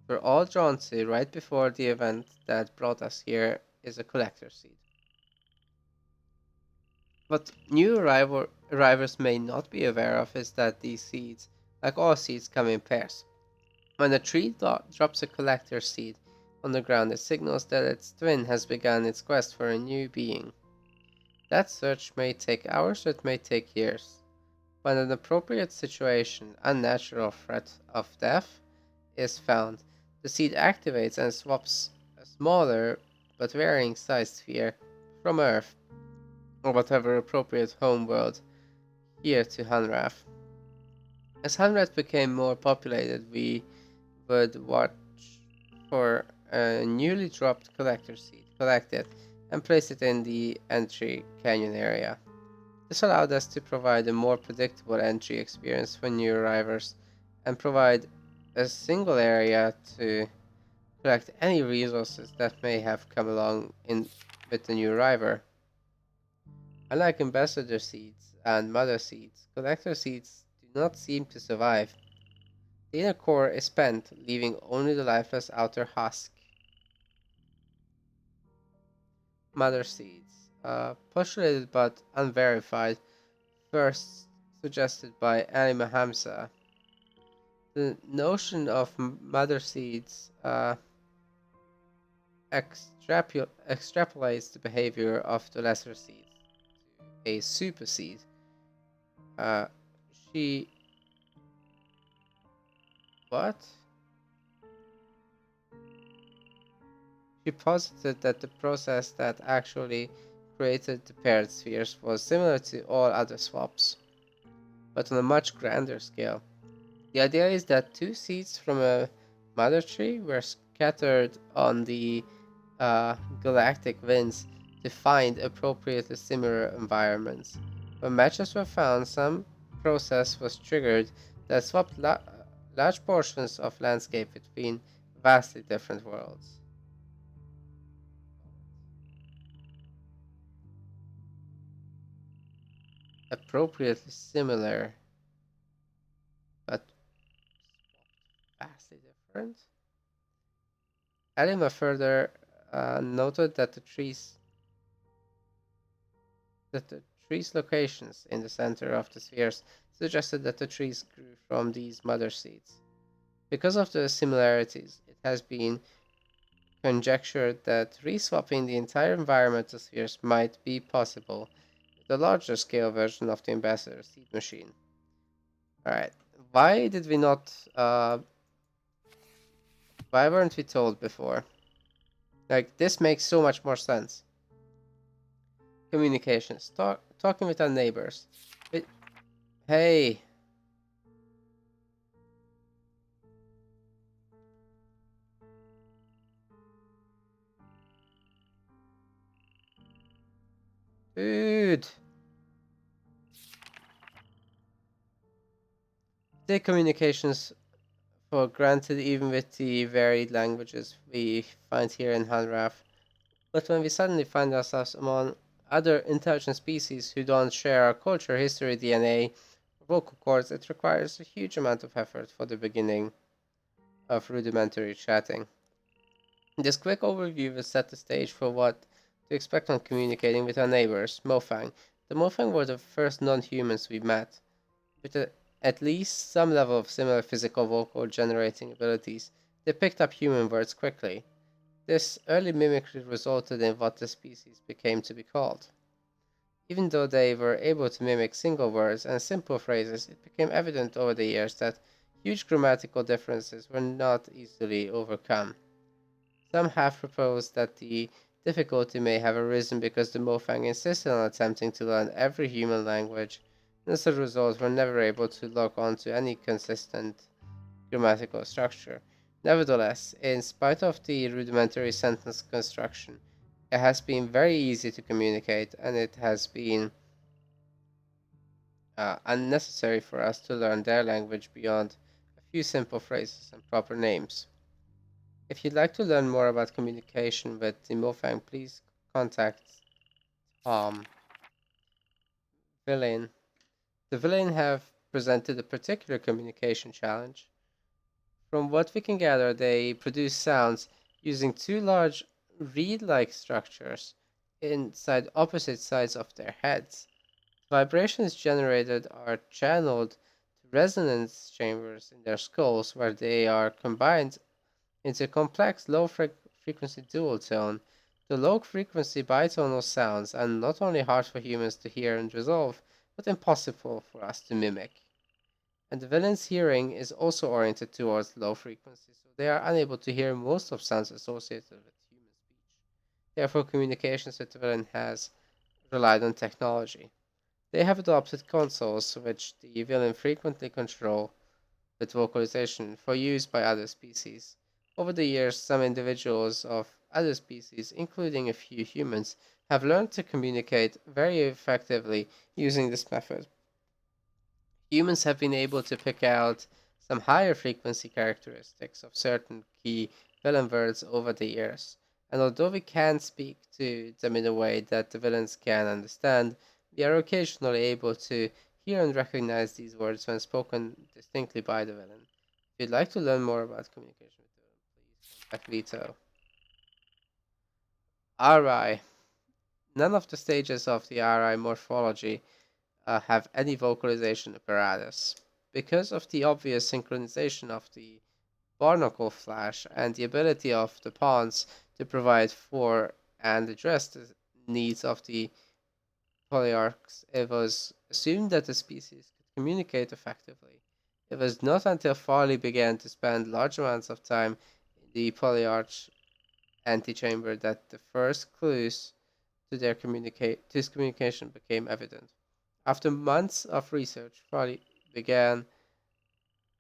were all drawn to right before the event that brought us here is a collector seed. What new arrivals may not be aware of is that these seeds, like all seeds, come in pairs. When a tree drops a collector seed on the ground, it signals that its twin has begun its quest for a new being. That search may take hours or it may take years. When an appropriate situation, unnatural threat of death, is found, the seed activates and swaps a smaller but varying sized sphere from Earth or whatever appropriate home world here to Hunrath. As Hunrath became more populated, we would watch for a newly dropped collector seed, collect it, and place it in the entry canyon area. This allowed us to provide a more predictable entry experience for new arrivers and provide a single area to collect any resources that may have come along in with the new arriver. Unlike ambassador seeds and mother seeds, collector seeds do not seem to survive. The inner core is spent, leaving only the lifeless outer husk. Mother seeds, postulated but unverified, first suggested by Ali Mahamsa. The notion of mother seeds extrapolates the behavior of the lesser seeds to a super seed. Uh, she. What? She posited that the process that actually created the paired spheres was similar to all other swaps, but on a much grander scale. The idea is that two seeds from a mother tree were scattered on the galactic winds to find appropriately similar environments. When matches were found, some process was triggered that swapped large portions of landscape between vastly different worlds. Appropriately similar, but vastly different. Elima further noted that the trees' locations in the center of the spheres suggested that the trees grew from these mother seeds. Because of the similarities, it has been conjectured that reswapping the entire environmental spheres might be possible with a larger scale version of the ambassador seed machine. Alright, why did we not, why weren't we told before? Like, this makes so much more sense. Communications, talking with our neighbors. It, hey, dude, take communications for granted even with the varied languages we find here in Hanraf. But when we suddenly find ourselves among other intelligent species who don't share our culture, history, DNA, or vocal cords, it requires a huge amount of effort for the beginning of rudimentary chatting. This quick overview will set the stage for what to expect when communicating with our neighbors, Mofang. The Mofang were the first non-humans we met, with at least some level of similar physical vocal generating abilities. They picked up human words quickly. This early mimicry resulted in what the species became to be called. Even though they were able to mimic single words and simple phrases, it became evident over the years that huge grammatical differences were not easily overcome. Some have proposed that the difficulty may have arisen because the Mofang insisted on attempting to learn every human language, and as a result were never able to lock onto any consistent grammatical structure. Nevertheless, in spite of the rudimentary sentence construction, it has been very easy to communicate, and it has been unnecessary for us to learn their language beyond a few simple phrases and proper names. If you'd like to learn more about communication with the Mofang, please contact um, Villain. The Villain have presented a particular communication challenge. From what we can gather, they produce sounds using two large reed-like structures inside opposite sides of their heads. Vibrations generated are channeled to resonance chambers in their skulls, where they are combined into a complex low frequency dual tone. The low frequency bitonal sounds are not only hard for humans to hear and resolve, but impossible for us to mimic. And the villain's hearing is also oriented towards low frequency, so they are unable to hear most of sounds associated with human speech. Therefore, communications with the villain has relied on technology. They have adopted consoles which the villain frequently control with vocalization for use by other species. Over the years, some individuals of other species, including a few humans, have learned to communicate very effectively using this method. Humans have been able to pick out some higher frequency characteristics of certain key villain words over the years. And although we can't speak to them in a way that the villains can understand, we are occasionally able to hear and recognize these words when spoken distinctly by the villain. If you'd like to learn more about communication with the villain, please contact Vito. RI. None of the stages of the RI morphology have any vocalization apparatus. Because of the obvious synchronization of the barnacle flash and the ability of the pawns to provide for and address the needs of the polyarchs, it was assumed that the species could communicate effectively. It was not until Farley began to spend large amounts of time in the polyarch antechamber that the first clues to his communication became evident. After months of research, Farley began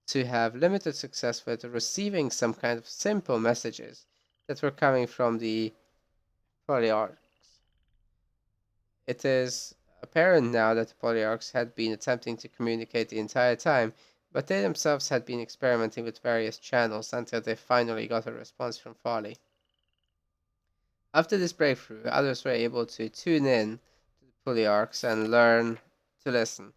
to have limited success with receiving some kind of simple messages that were coming from the polyarchs. It is apparent now that the polyarchs had been attempting to communicate the entire time, but they themselves had been experimenting with various channels until they finally got a response from Farley. After this breakthrough, others were able to tune in to the polyarchs and learn to listen.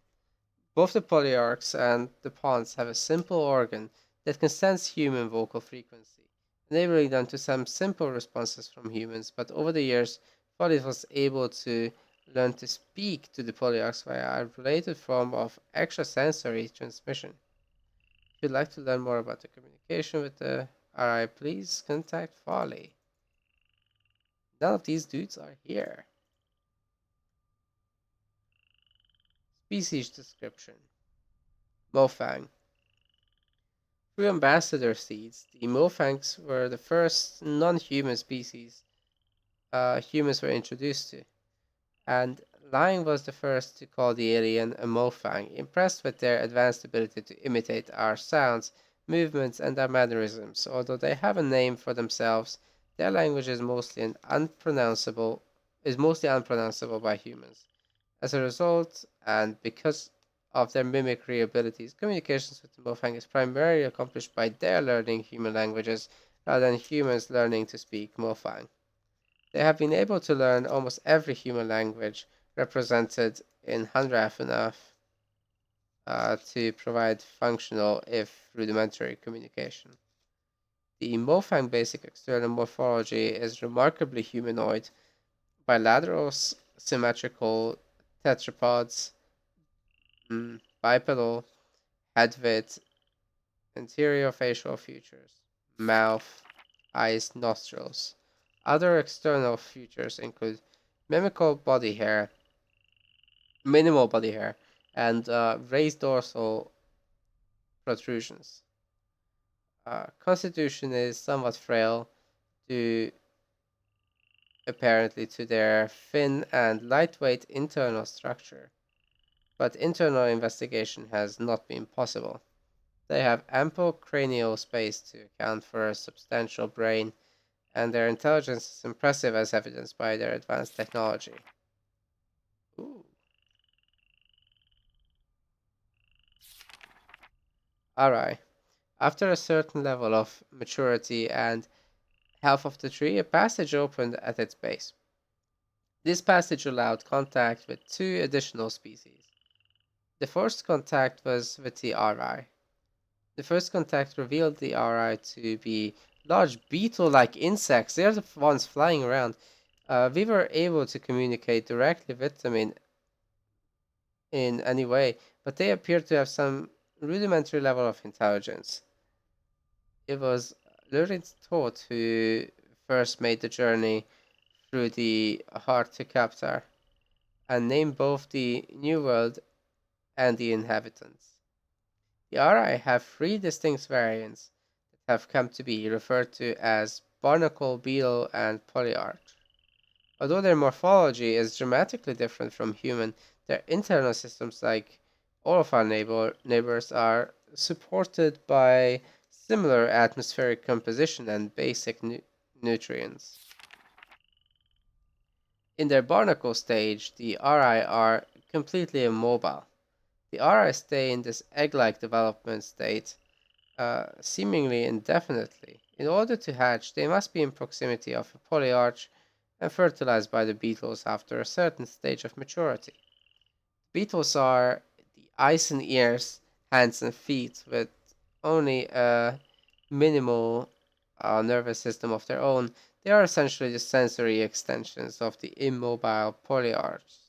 Both the polyarchs and the pawns have a simple organ that can sense human vocal frequency, and enabling them to some simple responses from humans. But over the years, Foley was able to learn to speak to the polyarchs via a related form of extrasensory transmission. If you'd like to learn more about the communication with the RI, please contact Foley. None of these dudes are here. Species description. Mofang. Through ambassador seeds, the Mofangs were the first non-human species humans were introduced to, and Lang was the first to call the alien a Mofang, impressed with their advanced ability to imitate our sounds, movements, and our mannerisms. Although they have a name for themselves, their language is mostly unpronounceable by humans. As a result, and because of their mimicry abilities, communications with the Mofang is primarily accomplished by their learning human languages rather than humans learning to speak Mofang. They have been able to learn almost every human language represented in Handraff enough to provide functional, if rudimentary, communication. The Mofang basic external morphology is remarkably humanoid, bilateral symmetrical tetrapods, bipedal, head width, anterior facial features, mouth, eyes, nostrils. Other external features include mimical body hair, minimal body hair, and raised dorsal protrusions. Constitution is somewhat frail due apparently to their thin and lightweight internal structure, but internal investigation has not been possible. They have ample cranial space to account for a substantial brain, and their intelligence is impressive as evidenced by their advanced technology. Ooh. Alright. After a certain level of maturity and health of the tree, a passage opened at its base. This passage allowed contact with two additional species. The first contact was with the RI. The first contact revealed the RI to be large beetle-like insects. They're the ones flying around. We were able to communicate directly with them in any way, but they appeared to have some rudimentary level of intelligence. It was Lurin's thought who first made the journey through the heart to Captar and named both the New World and the inhabitants. The Arai have three distinct variants that have come to be referred to as barnacle, beetle, and polyarch. Although their morphology is dramatically different from human, their internal systems, like all of our neighbors, are supported by similar atmospheric composition and basic nutrients. In their barnacle stage, the Ri are completely immobile. The Ri stay in this egg-like development state seemingly indefinitely. In order to hatch, they must be in proximity of a polyarch and fertilized by the beetles after a certain stage of maturity. Beetles are the eyes and ears, hands and feet with only a minimal nervous system of their own. They are essentially the sensory extensions of the immobile polyarchs.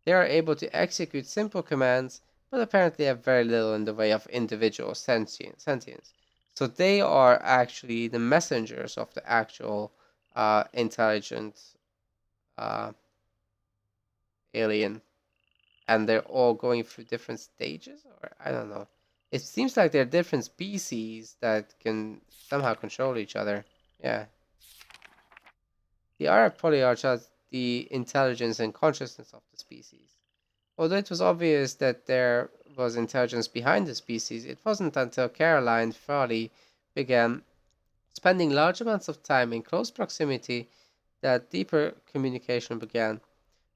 They are able to execute simple commands, but apparently have very little in the way of individual sentience. So they are actually the messengers of the actual intelligent uh, alien, and they're all going through different stages, or I don't know. It seems like they're different species that can somehow control each other. Yeah. The Arab polyarch has the intelligence and consciousness of the species. Although it was obvious that there was intelligence behind the species, it wasn't until Caroline Farley began spending large amounts of time in close proximity that deeper communication began.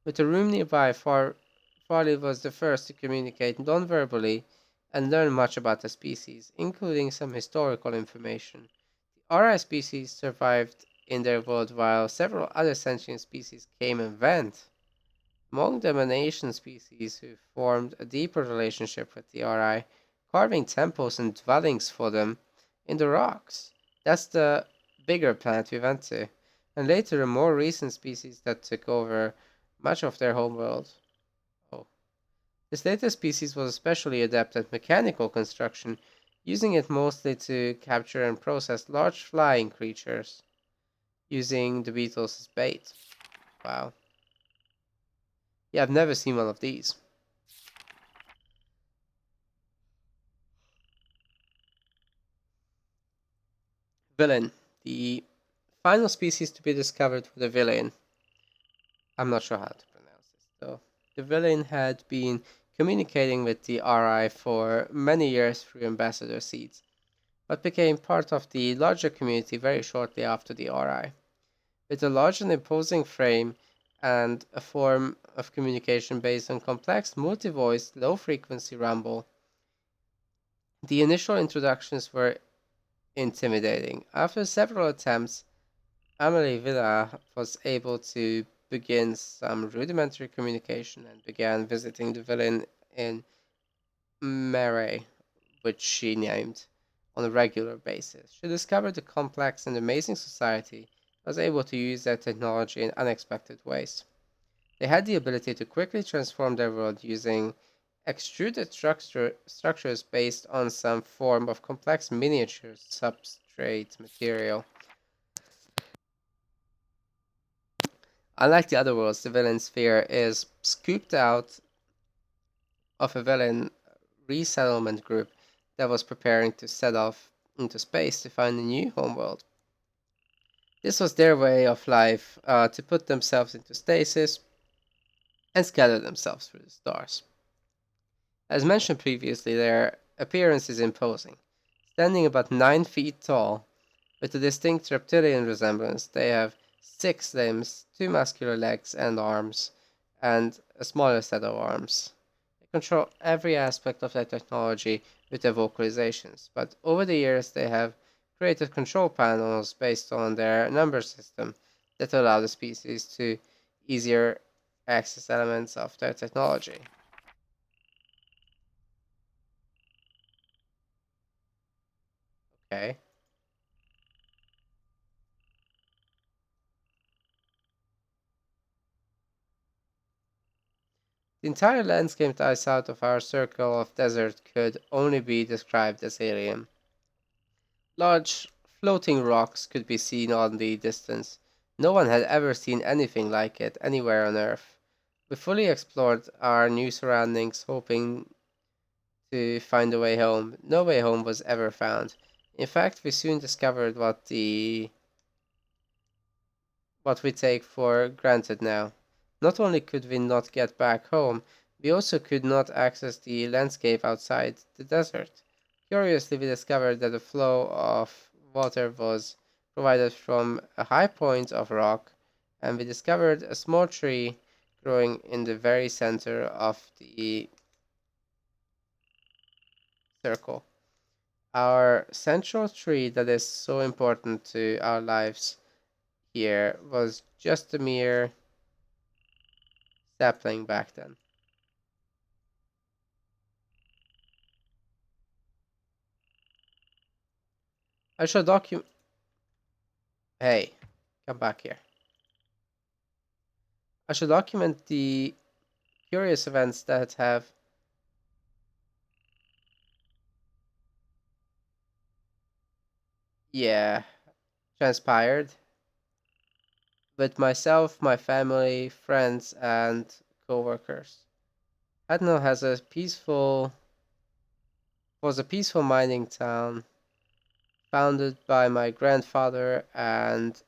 With a room nearby, Farley was the first to communicate non-verbally and learn much about the species, including some historical information. The RI species survived in their world while several other sentient species came and went. Among them, an Asian species who formed a deeper relationship with the RI, carving temples and dwellings for them in the rocks. That's the bigger planet we went to, and later a more recent species that took over much of their homeworld. Oh. This later species was especially adept at mechanical construction, using it mostly to capture and process large flying creatures, using the beetles as bait. Wow. Yeah, I've never seen one of these. Villain. The final species to be discovered for the villain. I'm not sure how to pronounce this though. The villain had been communicating with the RI for many years through ambassador seeds, but became part of the larger community very shortly after the RI. With a large and imposing frame and a form of communication based on complex multi-voice low-frequency rumble, the initial introductions were intimidating. After several attempts, Amelie Villa was able to begin some rudimentary communication and began visiting the villain in Marais, which she named, on a regular basis. She discovered a complex and amazing society and was able to use their technology in unexpected ways. They had the ability to quickly transform their world using extruded structures based on some form of complex miniature substrate material. Unlike the other worlds, the villain sphere is scooped out of a villain resettlement group that was preparing to set off into space to find a new homeworld. This was their way of life to put themselves into stasis and scatter themselves through the stars. As mentioned previously, their appearance is imposing. Standing about 9 feet tall, with a distinct reptilian resemblance, they have 6 limbs, 2 muscular legs and arms, and a smaller set of arms. They control every aspect of their technology with their vocalizations, but over the years they have created control panels based on their number system that allow the species to easier access elements of their technology. Okay. The entire landscape that lies out of our circle of desert could only be described as alien. Large floating rocks could be seen on the distance. No one had ever seen anything like it anywhere on Earth. We fully explored our new surroundings, hoping to find a way home. No way home was ever found. In fact, we soon discovered what we take for granted now. Not only could we not get back home, we also could not access the landscape outside the desert. Curiously, we discovered that the flow of water was provided from a high point of rock, and we discovered a small tree growing in the very center of the circle. Our central tree that is so important to our lives here was just a mere sapling back then. I shall document. Hey, come back here. I shall document the curious events that have, yeah, transpired with myself, my family, friends, and coworkers. Adnal has a peaceful was a peaceful mining town founded by my grandfather and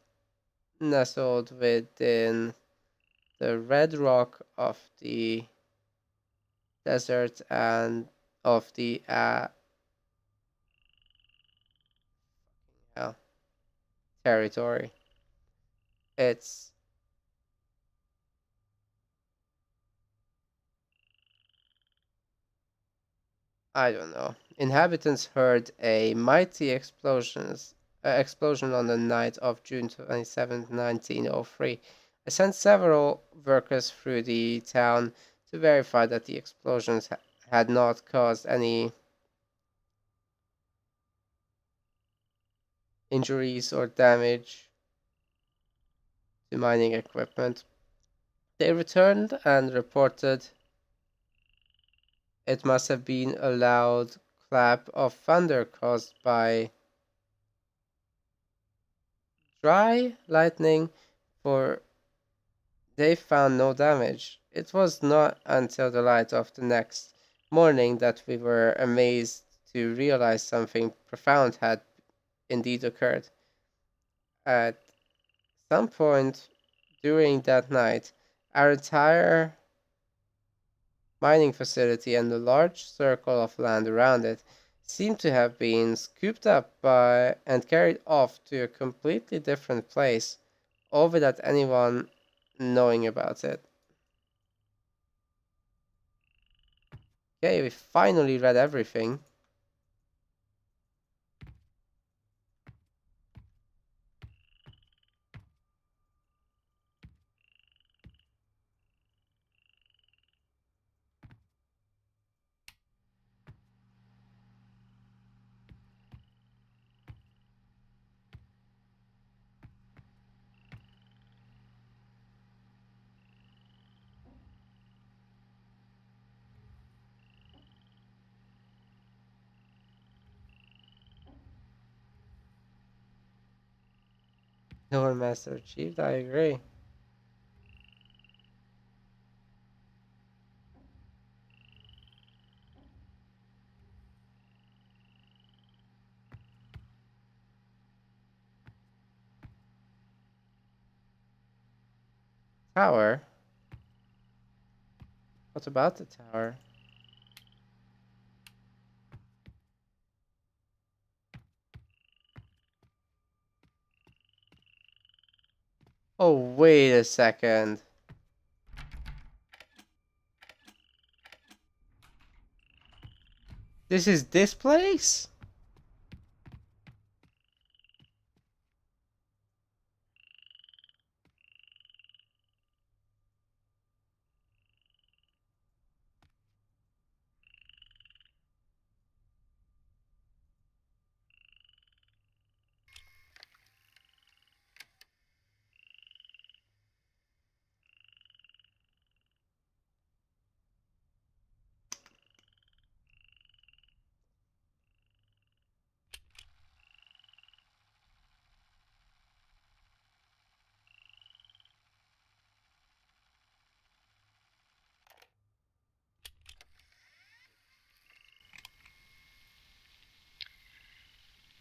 nestled within the red rock of the desert and of the uh, territory. It's, I don't know. Inhabitants heard a mighty explosion on the night of June 27th, 1903. I sent several workers through the town to verify that the explosions had not caused any injuries or damage to mining equipment. They returned and reported it must have been a loud clap of thunder caused by dry lightning, for they found no damage. It was not until the light of the next morning that we were amazed to realize something profound had indeed occurred. At some point during that night, our entire mining facility and the large circle of land around it seemed to have been scooped up by and carried off to a completely different place, all without anyone knowing about it. Okay, we finally read everything. No master achieved, I agree. Tower? What about the tower? Oh, wait a second. This is this place?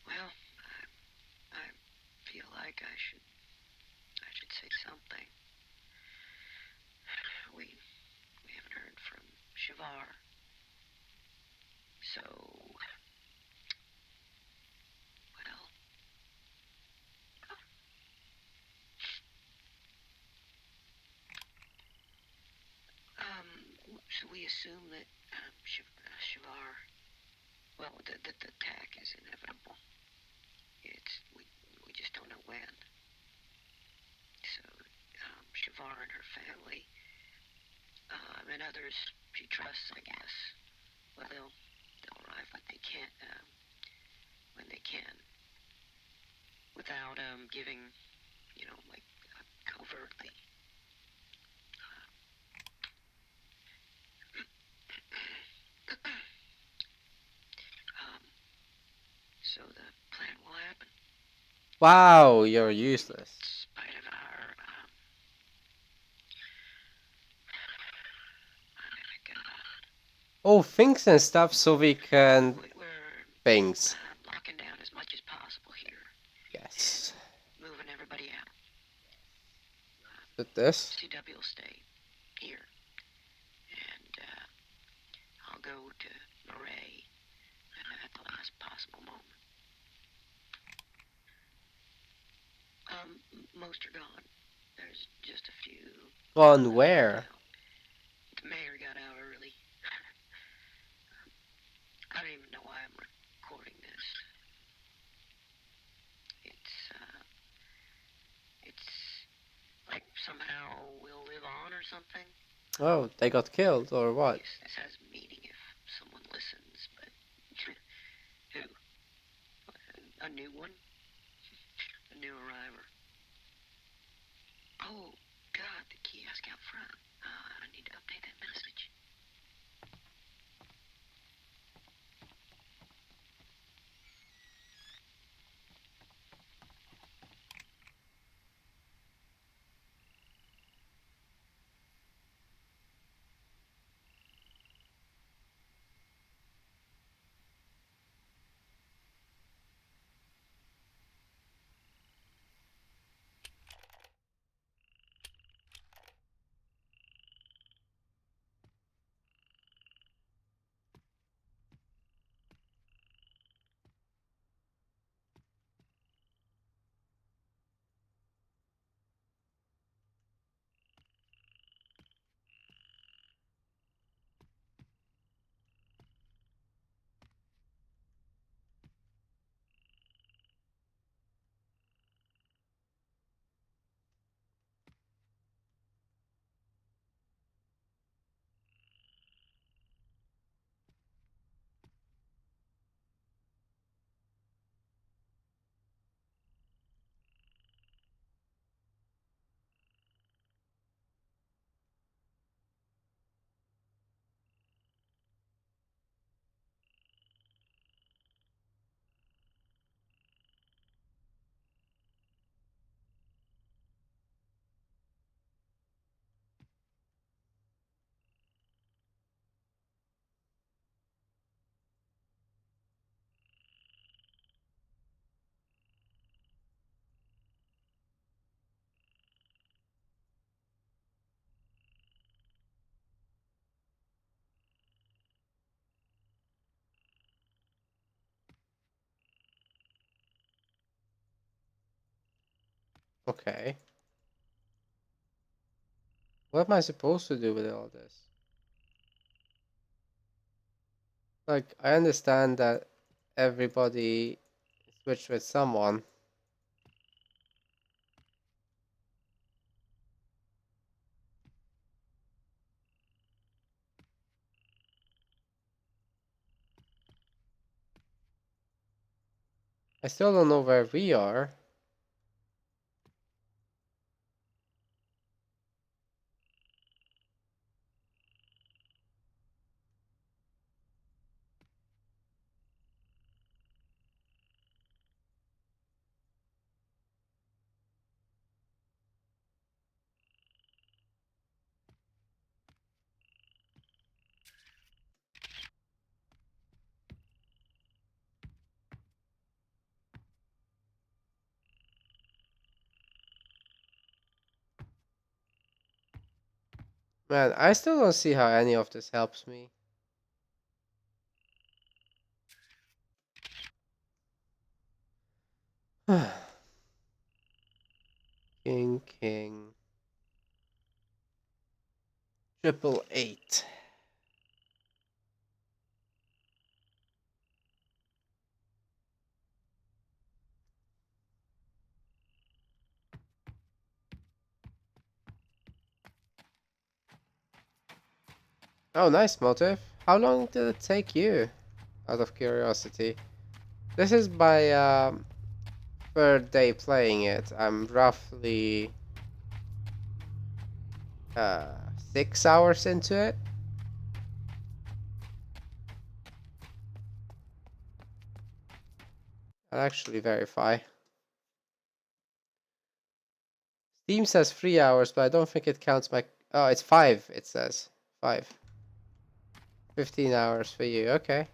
Well, I feel like I should say something. We haven't heard from Shavar, so well, should we assume that Shavar, well, the attack is inevitable. We just don't know when. So Shavar and her family, and others she trusts, I guess. Well, they'll arrive when they can, without giving, like covertly. Um, so the plan will happen. Wow, you're useless. In spite of our, my God. Oh, things and stuff so we can... We're Things. locking down as much as possible here. Yes. Moving everybody out. Did this? CW will stay here. And I'll go to Murray at the last possible moment. Most are gone. There's just a few. Gone where? The mayor got out early. I don't even know why I'm recording this. It's like somehow we'll live on or something. Oh, they got killed or what? This has meaning if someone listens, but who? A new one? new arriver. Oh, God, the kiosk out front. I need to update that message. Okay. What am I supposed to do with all this? Like, I understand that everybody switched with someone. I still don't know where we are. Man, I still don't see how any of this helps me. King, king. Triple eight. Oh, nice motive. How long did it take you? Out of curiosity. This is my third day playing it. I'm roughly uh 6 hours into it. I'll actually verify. Steam says 3 hours, but I don't think it counts my. Oh, it's 5. It says 5. 15 hours for you. Okay.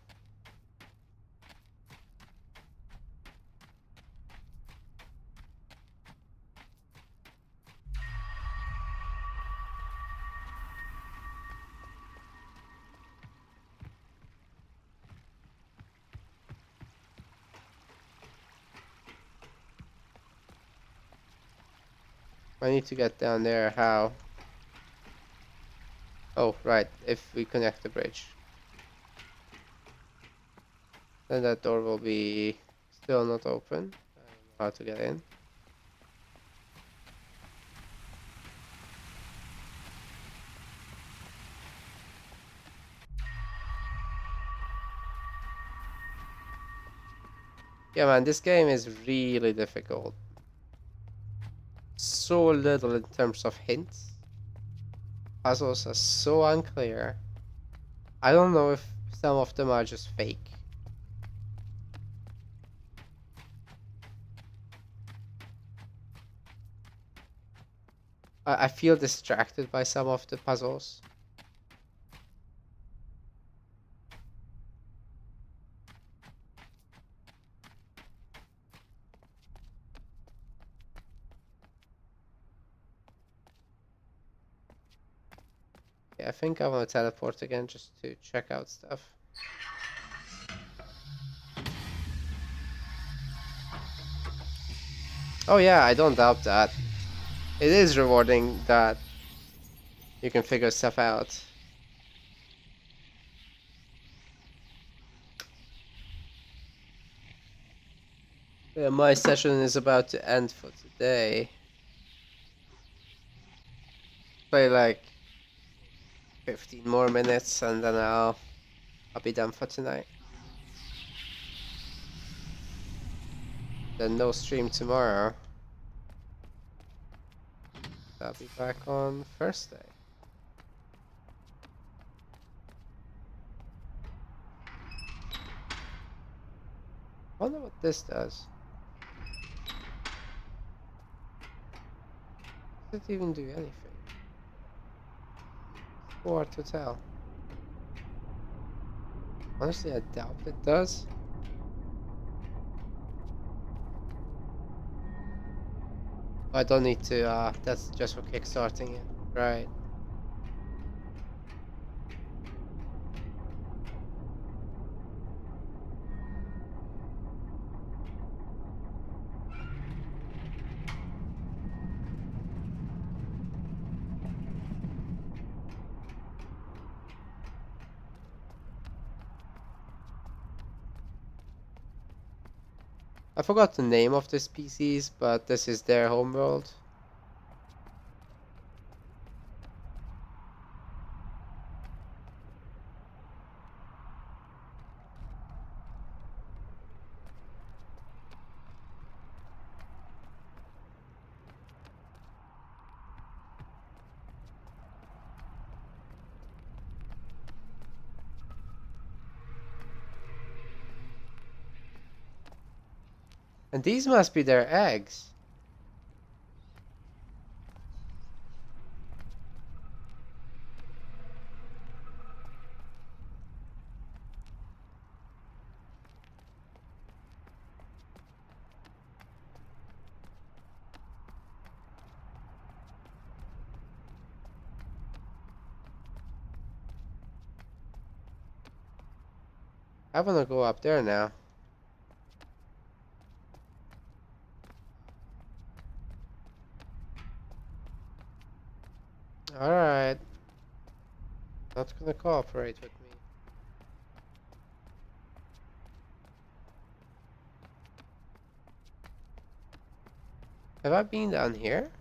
I need to get down there. How? Oh, right. If we connect the bridge, then that door will be still not open. I don't know how to get in. Yeah, man, this game is really difficult. so little in terms of hints. Puzzles are so unclear. I don't know if some of them are just fake. I feel distracted by some of the puzzles. Yeah, I think I want to teleport again just to check out stuff. Oh yeah, I don't doubt that. It is rewarding that you can figure stuff out. Yeah, my session is about to end for today. Play like 15 more minutes and then I'll be done for tonight. Then no stream tomorrow. I'll be back on Thursday. Wonder what this does. Does it even do anything? Hard to tell. Honestly, I doubt it does. I don't need to, that's just for kickstarting it. Right. I forgot the name of the species, but this is their homeworld. And these must be their eggs. I wanna go up there now. Alright. Not gonna cooperate with me. Have I been down here?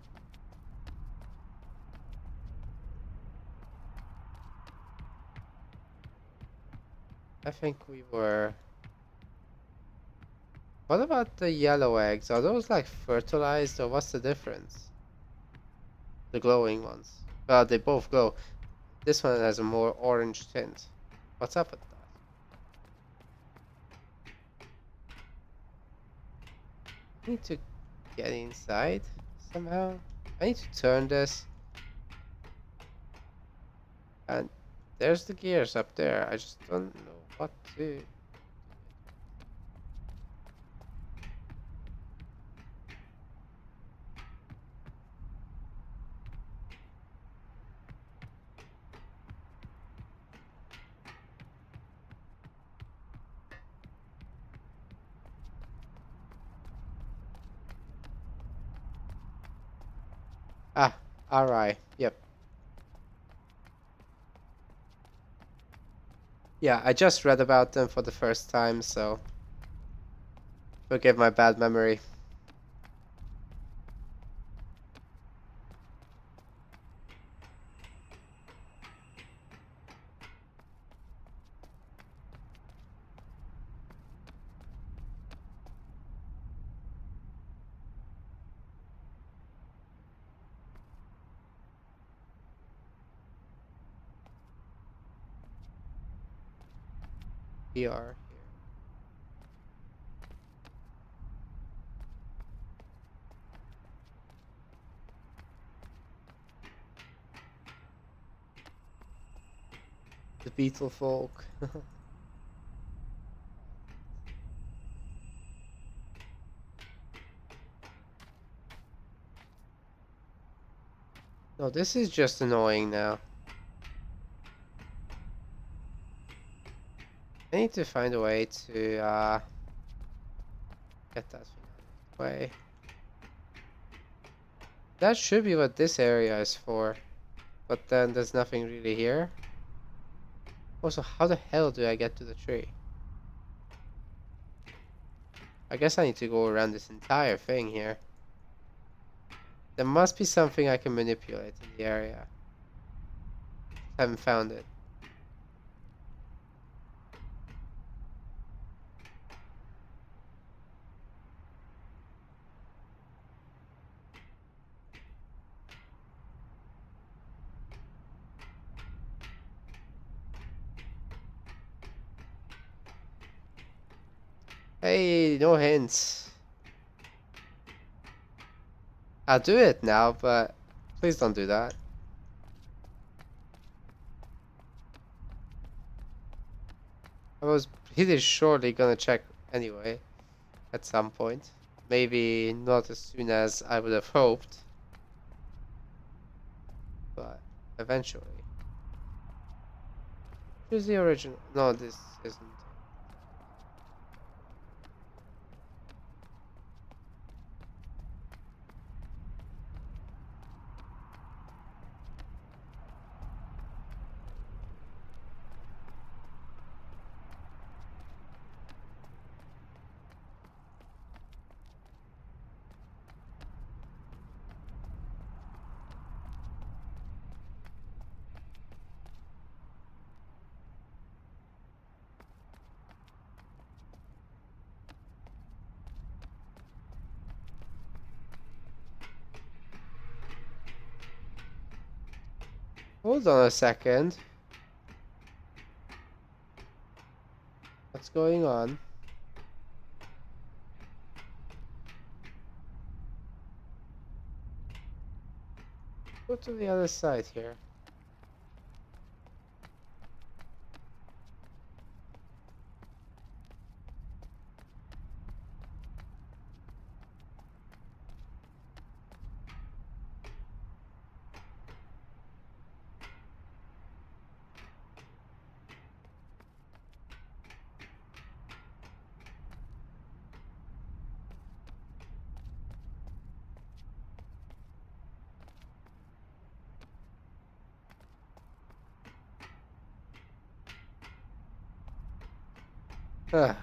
I think we were. What about the yellow eggs? Are those like fertilized or what's the difference? The glowing ones. Well, they both glow. This one has a more orange tint. What's up with that? I need to get inside somehow. I need to turn this. And there's the gears up there. I just don't know what to. Ah, alright. Yep. Yeah, I just read about them for the first time, so forgive my bad memory. We are here. The beetle folk. No, this is just annoying now. I need to find a way to get that thing out of the way. That should be what this area is for. But then there's nothing really here. Also, how the hell do I get to the tree? I guess I need to go around this entire thing here. There must be something I can manipulate in the area. Haven't found it. Hey, no hints. I'll do it now, but please don't do that. I was pretty surely gonna check anyway, at some point. Maybe not as soon as I would have hoped, but eventually. Choose the original. No, this isn't. Hold on a second. What's going on? Go to the other side here. Ah.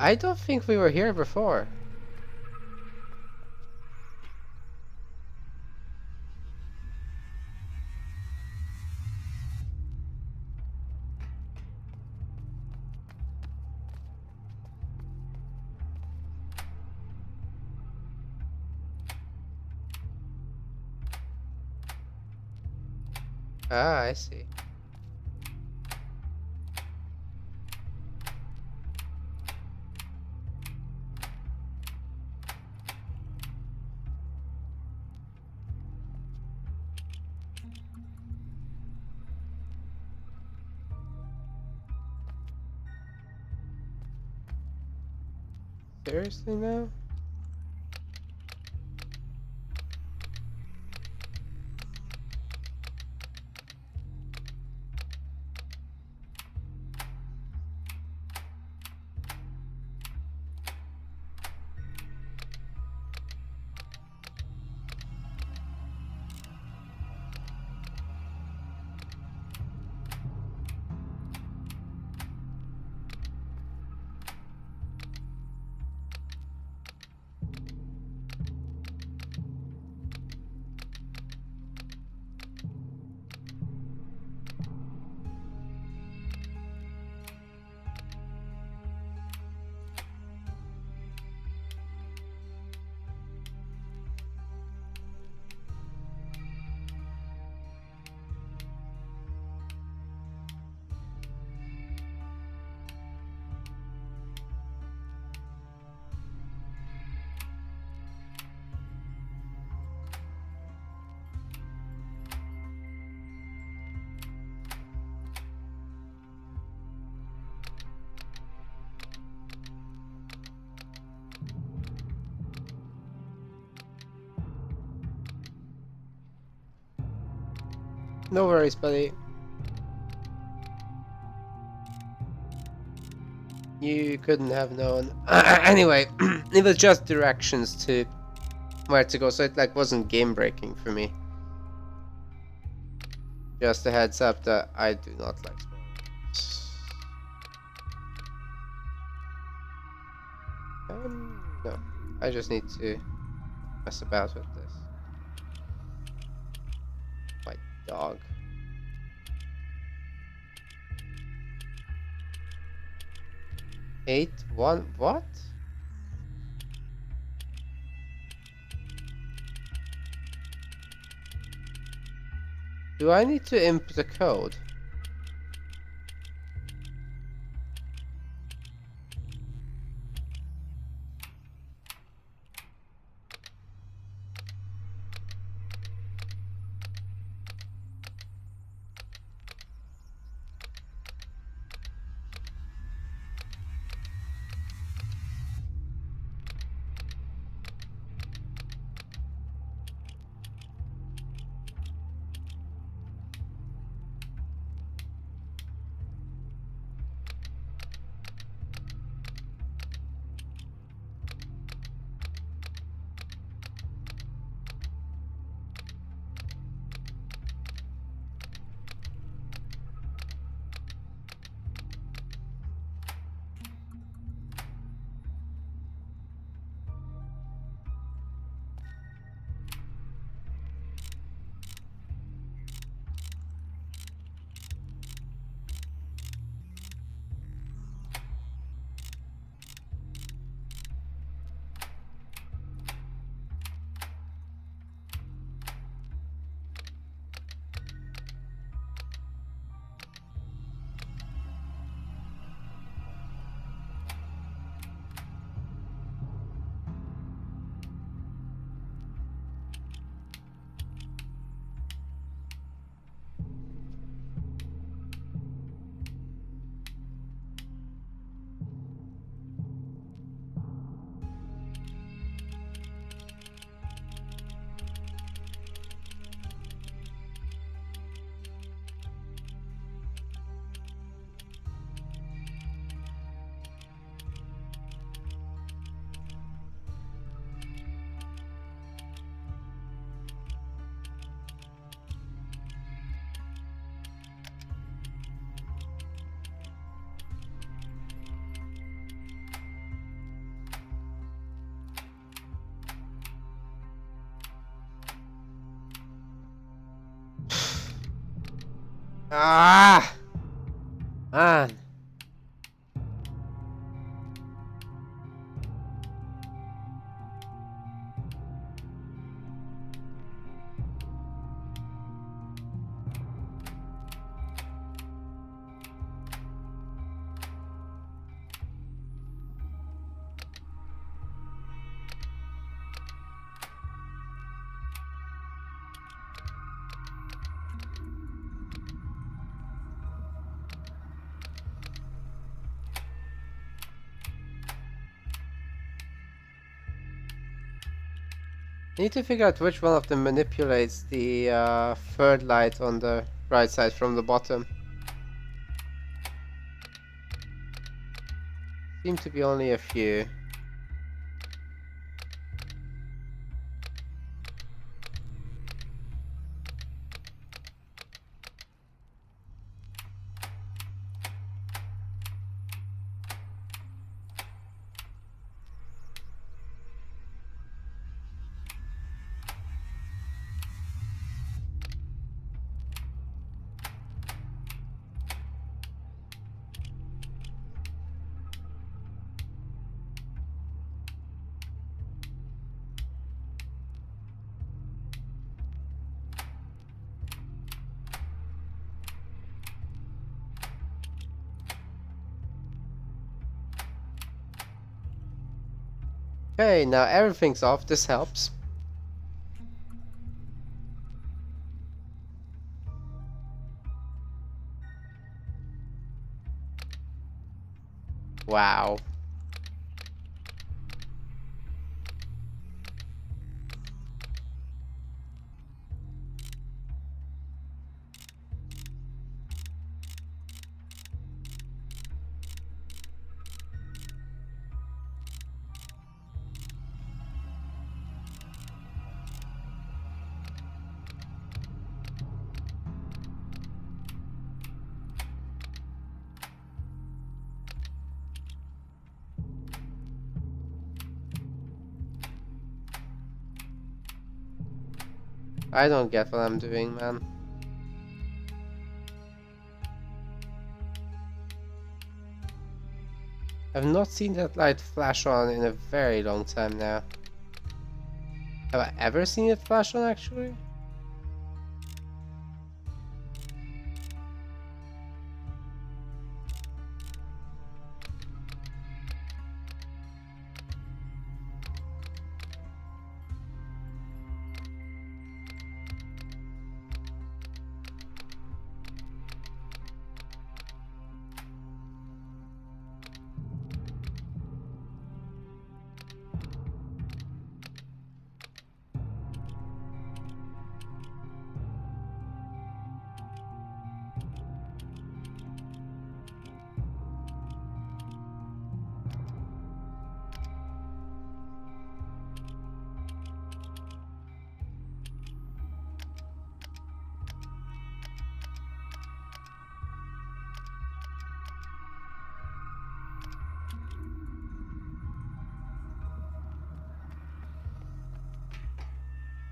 I don't think we were here before. Ah, I see. Seriously now? No worries, buddy. You couldn't have known. Anyway, it was just directions to where to go, so it like wasn't game breaking for me. Just a heads up that I do not like spoilers. No, I just need to mess about with this. My dog. Eight one what? Do I need to input a code? Ah! Man. Need to figure out which one of them manipulates the third light on the right side from the bottom. Seem to be only a few. Okay, now everything's off. This helps. Wow. I don't get what I'm doing, man. I've not seen that light flash on in a very long time now. Have I ever seen it flash on, actually?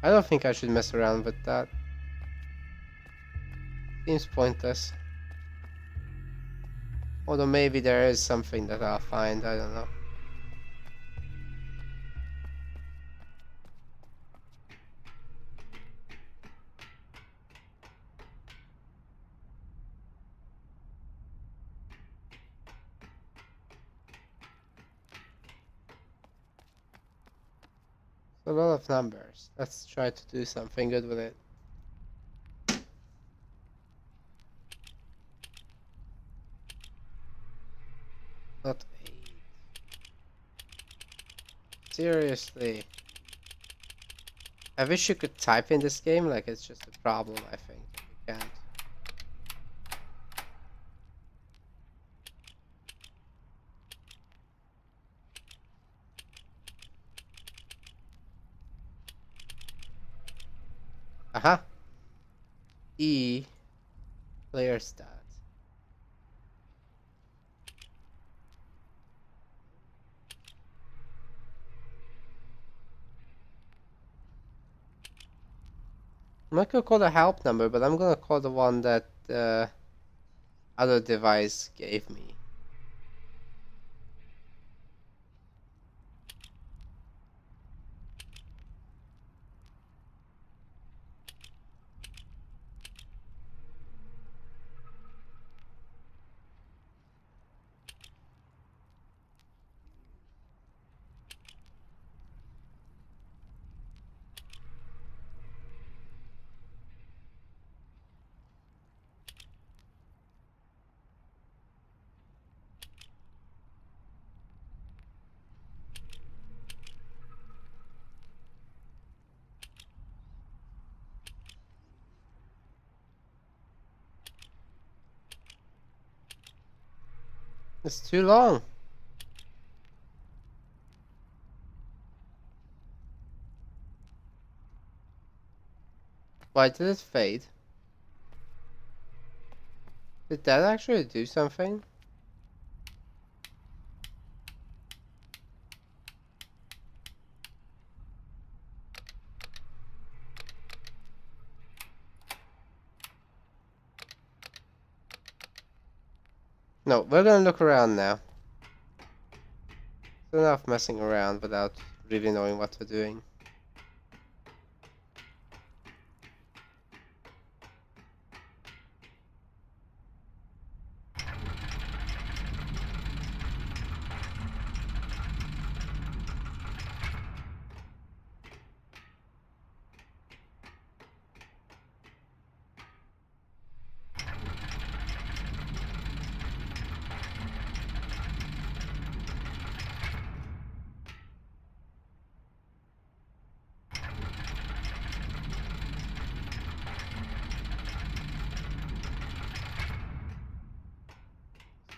I don't think I should mess around with that. Seems pointless. Although maybe there is something that I'll find, I don't know. A lot of numbers. Let's try to do something good with it. Not 8. Seriously. I wish you could type in this game, like it's just a problem, I think. You can't. Aha! E. Player stats. I'm not gonna call the help number, but I'm gonna call the one that the other device gave me. It's too long. Why did it fade? Did that actually do something? No, we're gonna look around now. It's enough messing around without really knowing what we're doing.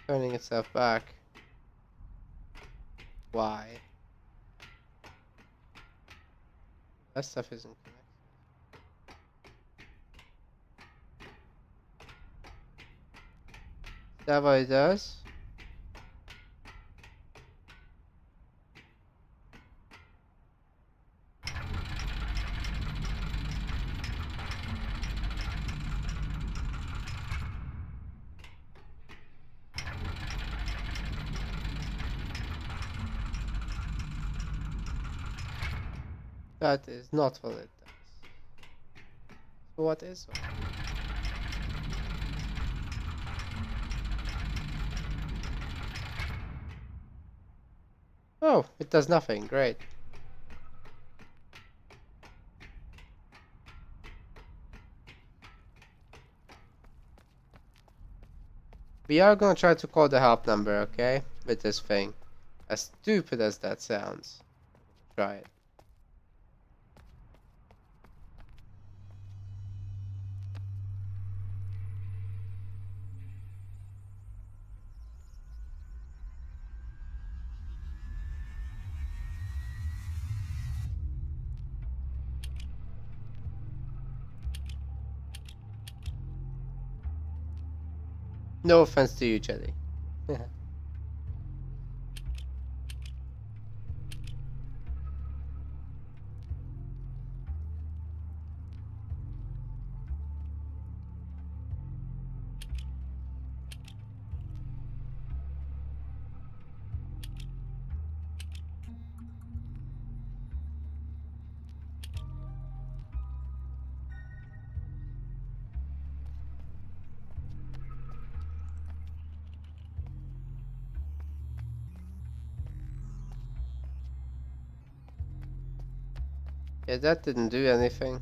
Turning itself back. Why? That stuff isn't connected. Is that what it does? That is not what it does. So what is it? Oh, it does nothing. Great. We are gonna try to call the help number, okay? With this thing. As stupid as that sounds. Try it. No offense to you, Jelly. Yeah, that didn't do anything.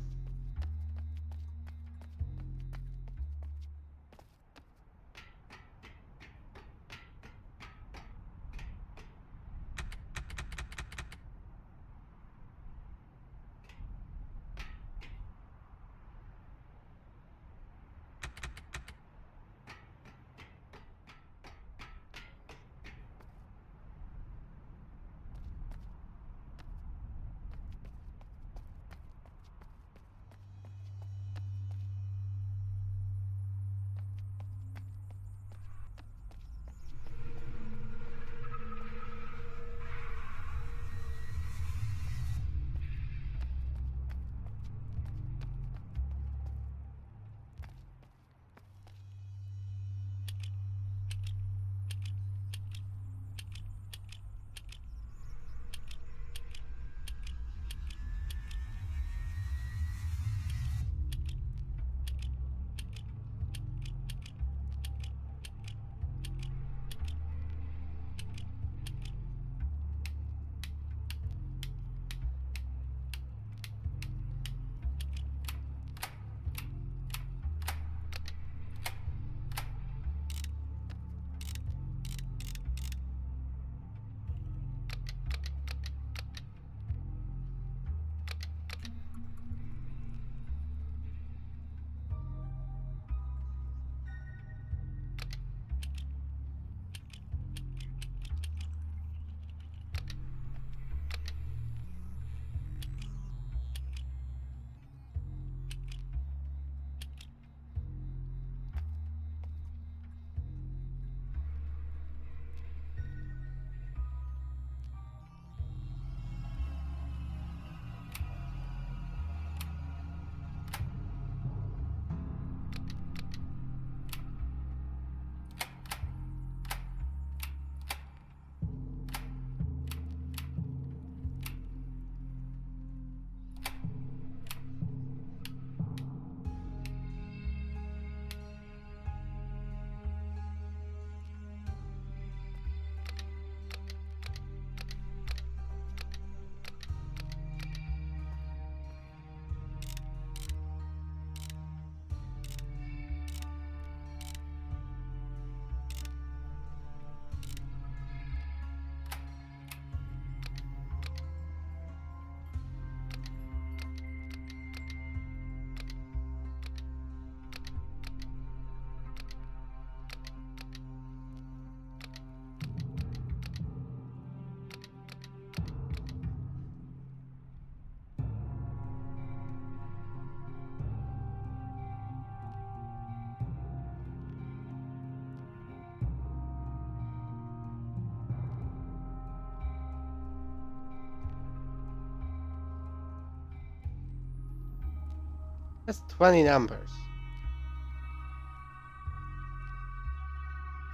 That's 20 numbers.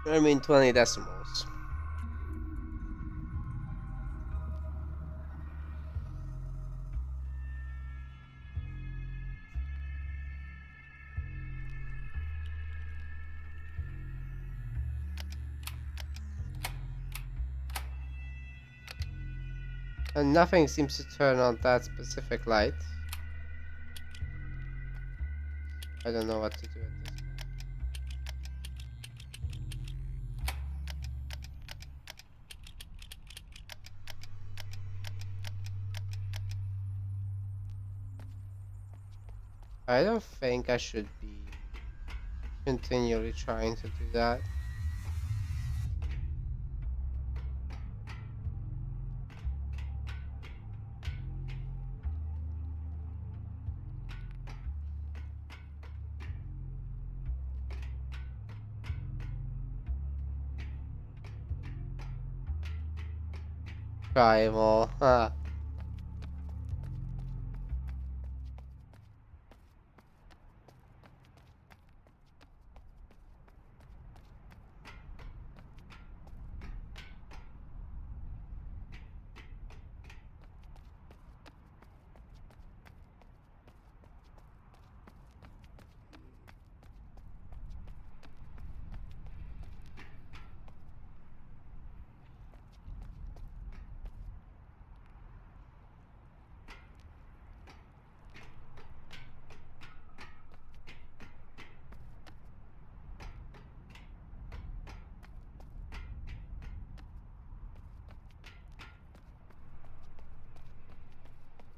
I mean 20 decimals. And nothing seems to turn on that specific light. I don't know what to do at this point. I don't think I should be continually trying to do that. Primal, huh?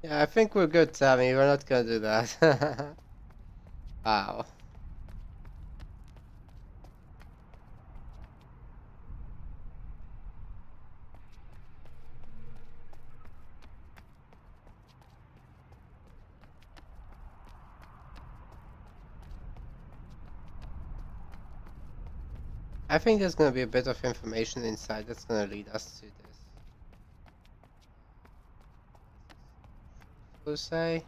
Yeah, I think we're good, Tammy. We're not gonna do that. Wow. I think there's gonna be a bit of information inside that's gonna lead us to this. So say.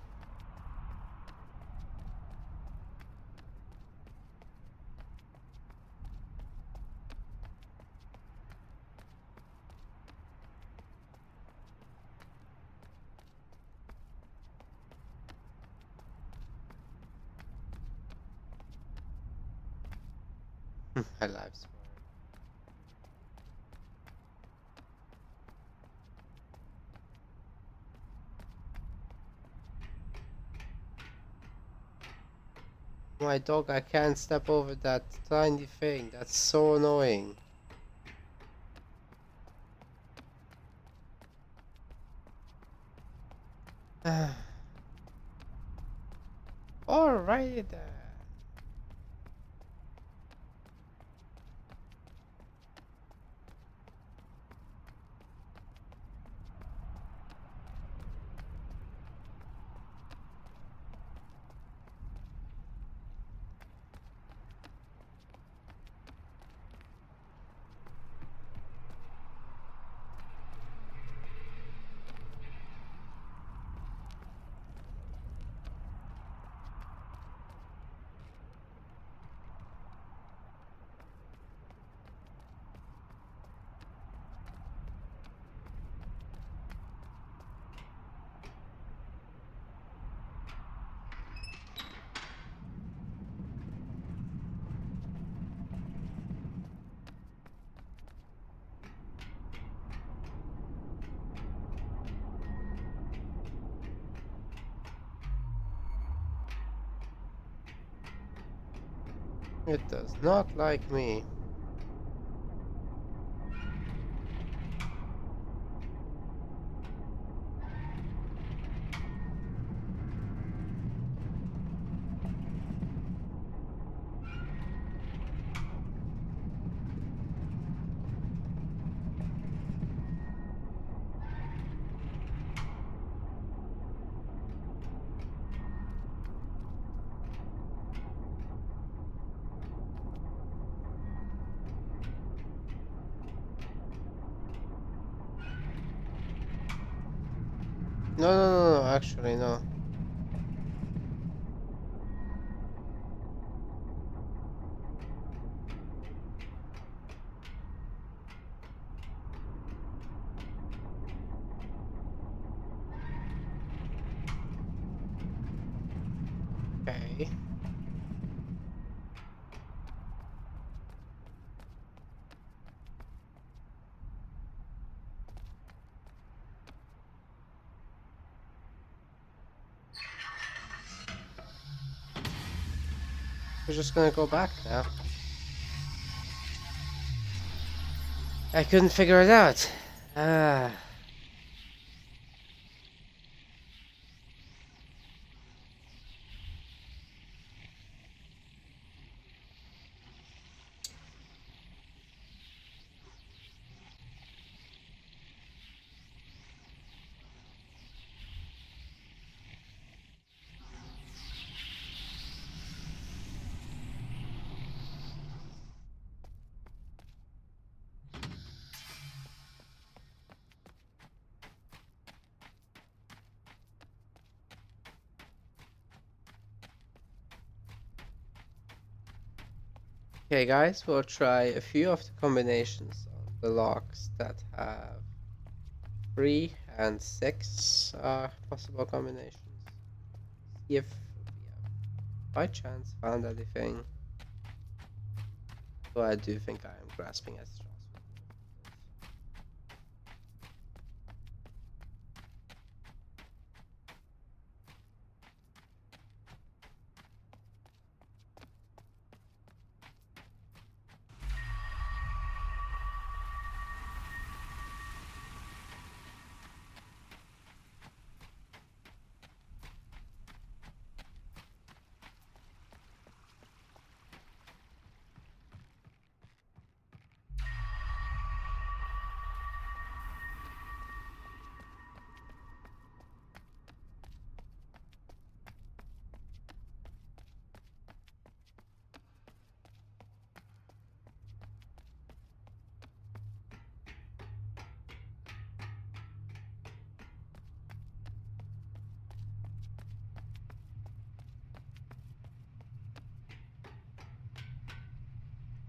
My life's work. My dog, I can't step over that tiny thing. That's so annoying. Alrighty then. It does not like me. No, no, no, no, actually, no. Okay. We're just gonna go back now. I couldn't figure it out. Ah. Okay, guys, we'll try a few of the combinations on the locks that have 3 and 6 possible combinations. See if we have by chance found anything. Though I do think I am grasping at straws.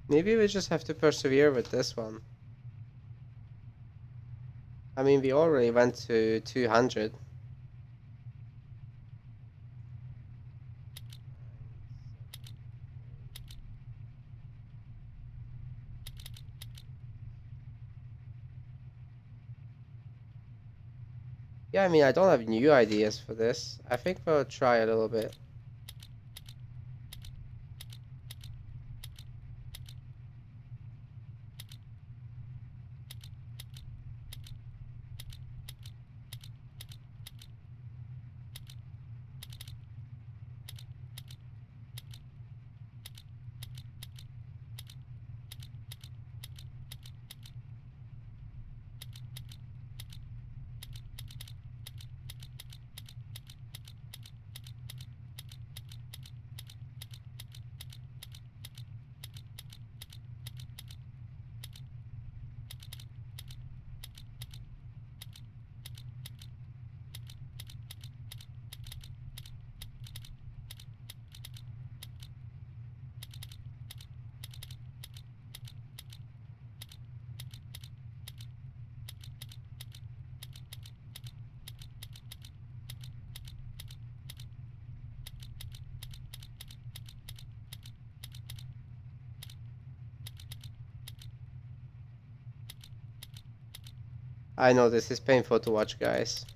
Maybe we just have to persevere with this one. I mean, we already went to 200. Yeah, I mean, I don't have new ideas for this. I think we'll try a little bit. I know this is painful to watch, guys.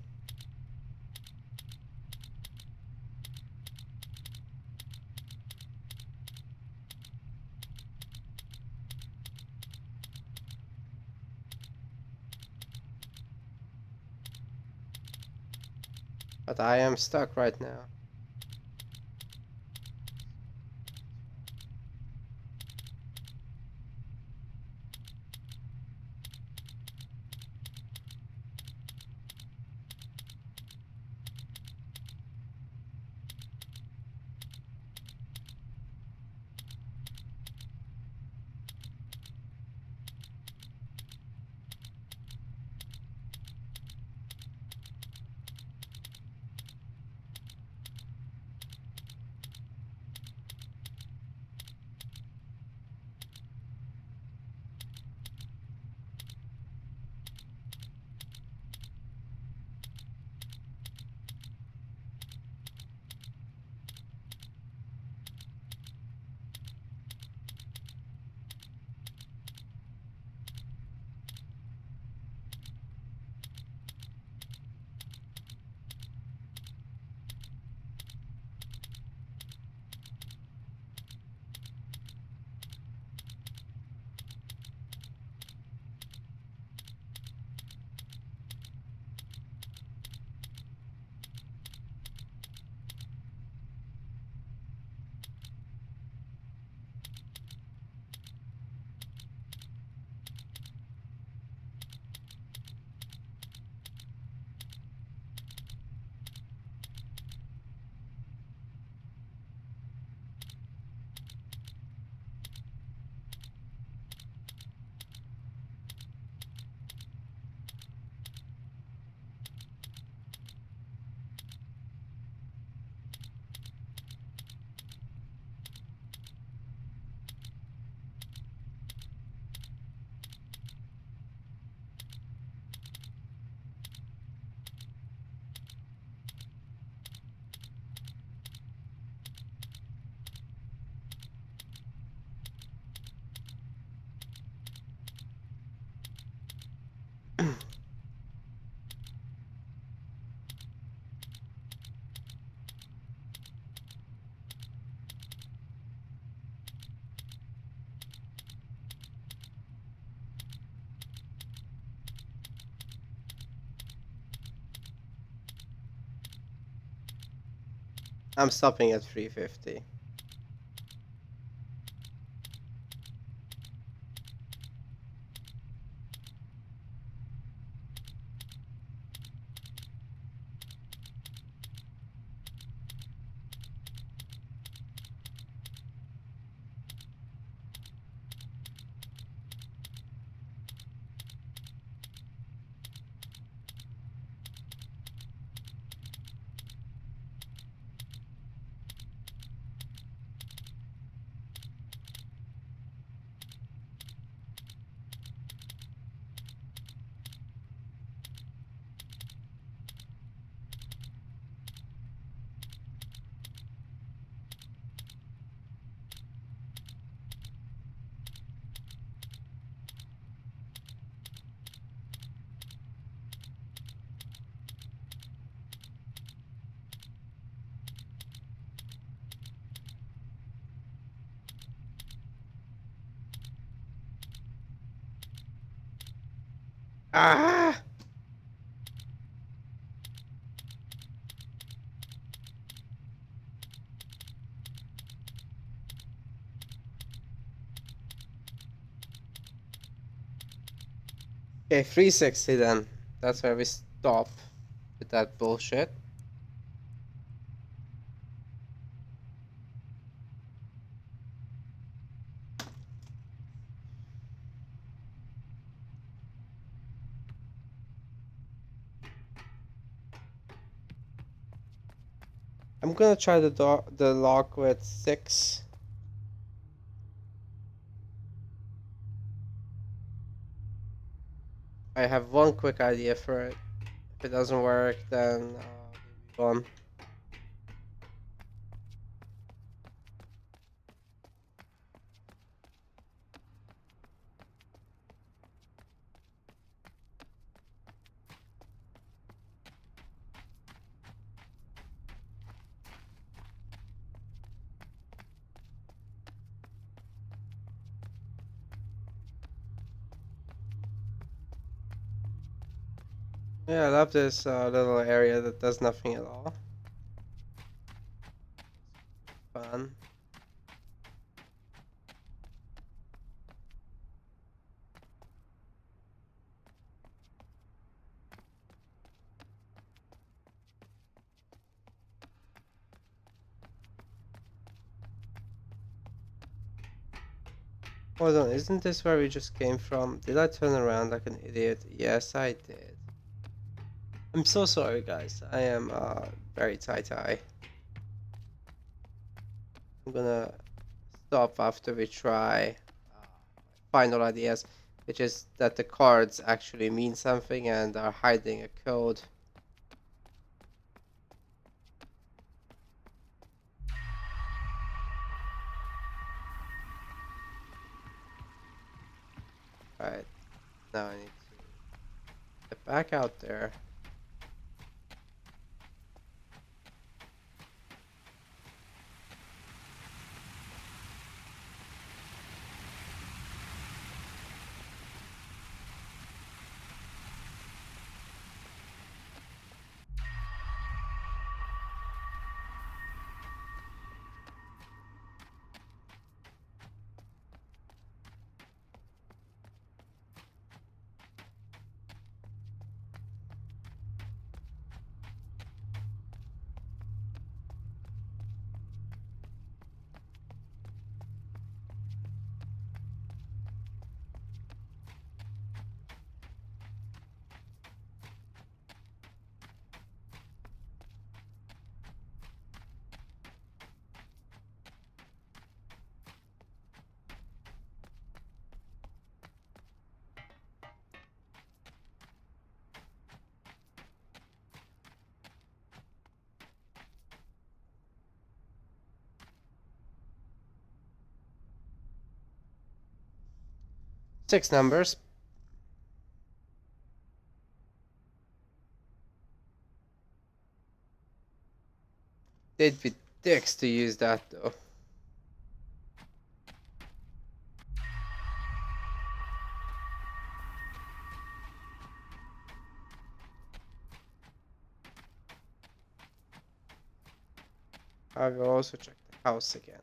But I am stuck right now. I'm stopping at 350. Ah! Okay, 360 then. That's where we stop with that bullshit. I'm gonna try the lock with 6. I have one quick idea for it. If it doesn't work, then we move on. Yeah, I love this little area that does nothing at all. Fun. Hold on, isn't this where we just came from? Did I turn around like an idiot? Yes, I did. I'm so sorry, guys. I am very tie-tie. I'm gonna stop after we try final ideas, which is that the cards actually mean something and are hiding a code. Alright, now I need to get back out there. Six numbers. They'd be dicks to use that though. I will also check the house again.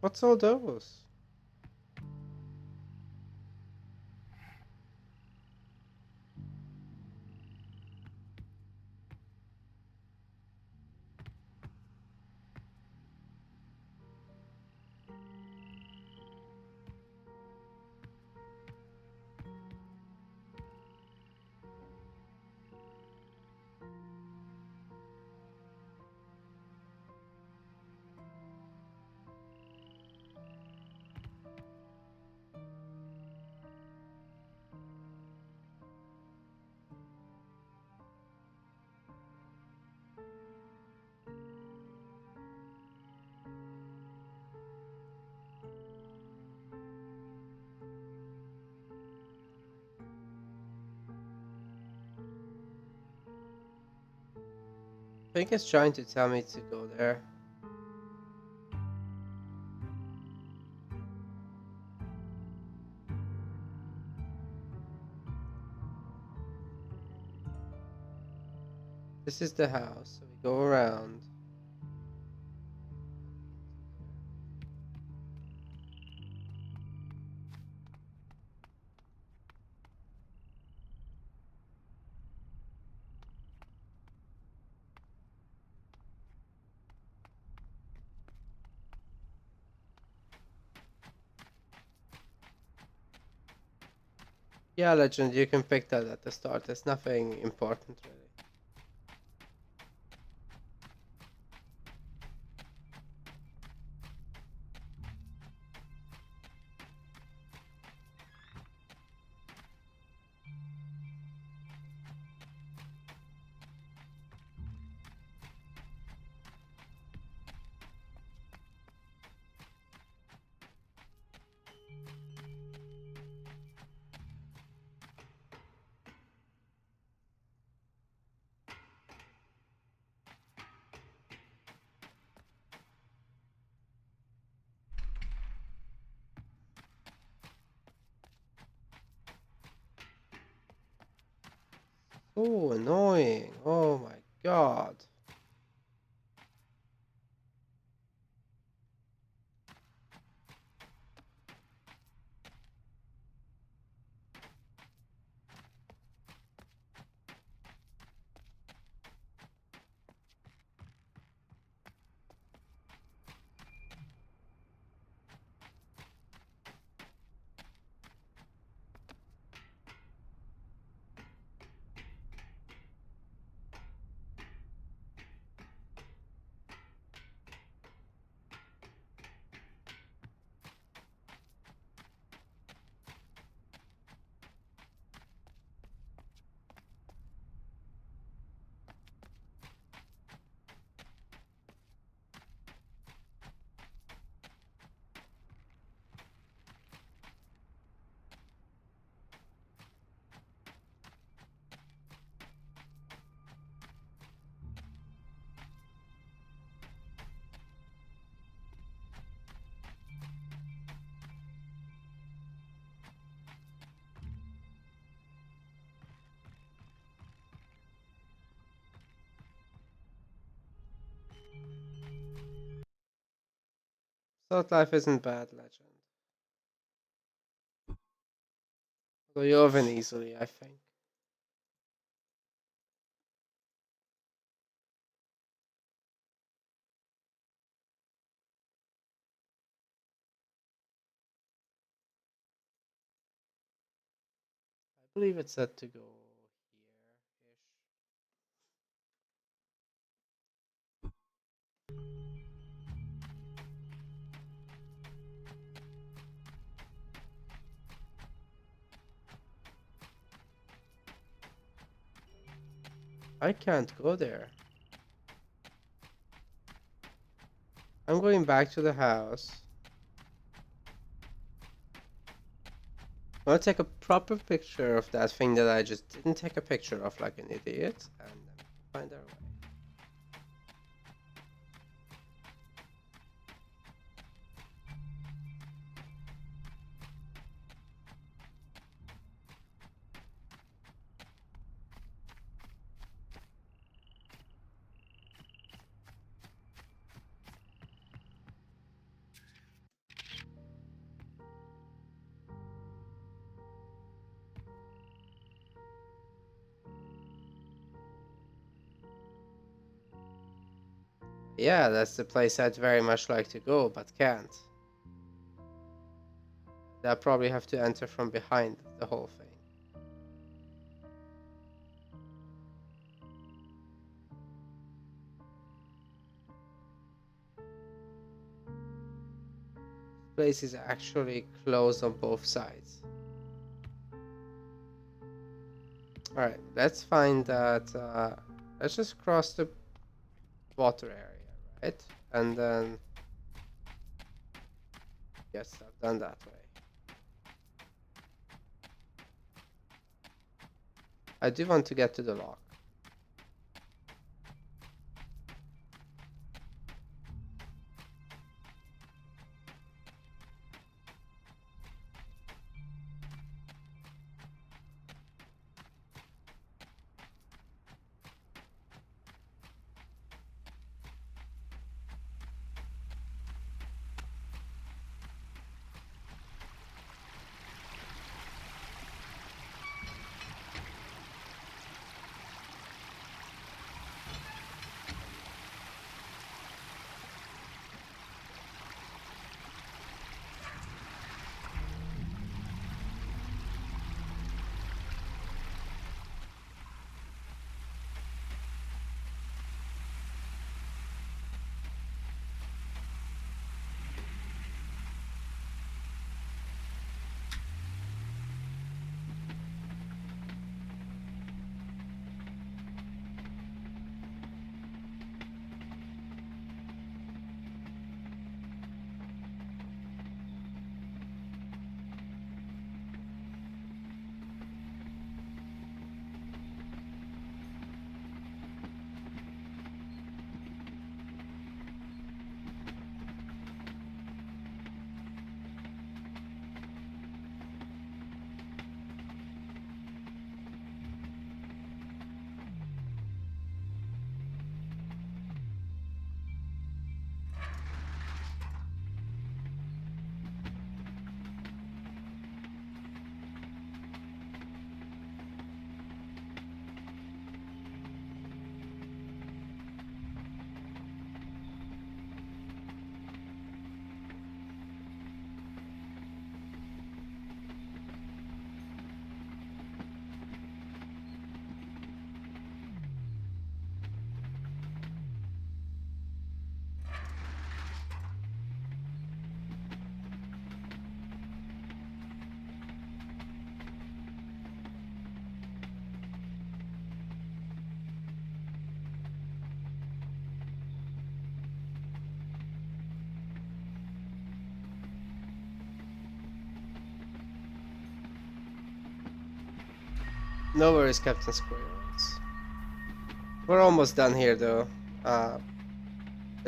What's all those? I think it's trying to tell me to go there. This is the house, so we go around. Yeah, Legend, you can pick that at the start. It's nothing important, really. So annoying. Oh my god. Thought life isn't bad, legend. So you oven easily, I think. I believe it's set to go here-ish. I can't go there. I'm going back to the house. I'm gonna take a proper picture of that thing that I just didn't take a picture of like an idiot, and then find our way. Yeah, that's the place I'd very much like to go, but can't. I'll probably have to enter from behind the whole thing. Place is actually closed on both sides. Alright, let's find that. Let's just cross the water area, right? And then get stuff done that way. I do want to get to the lock. No worries, Captain Squirrels. We're almost done here, though. I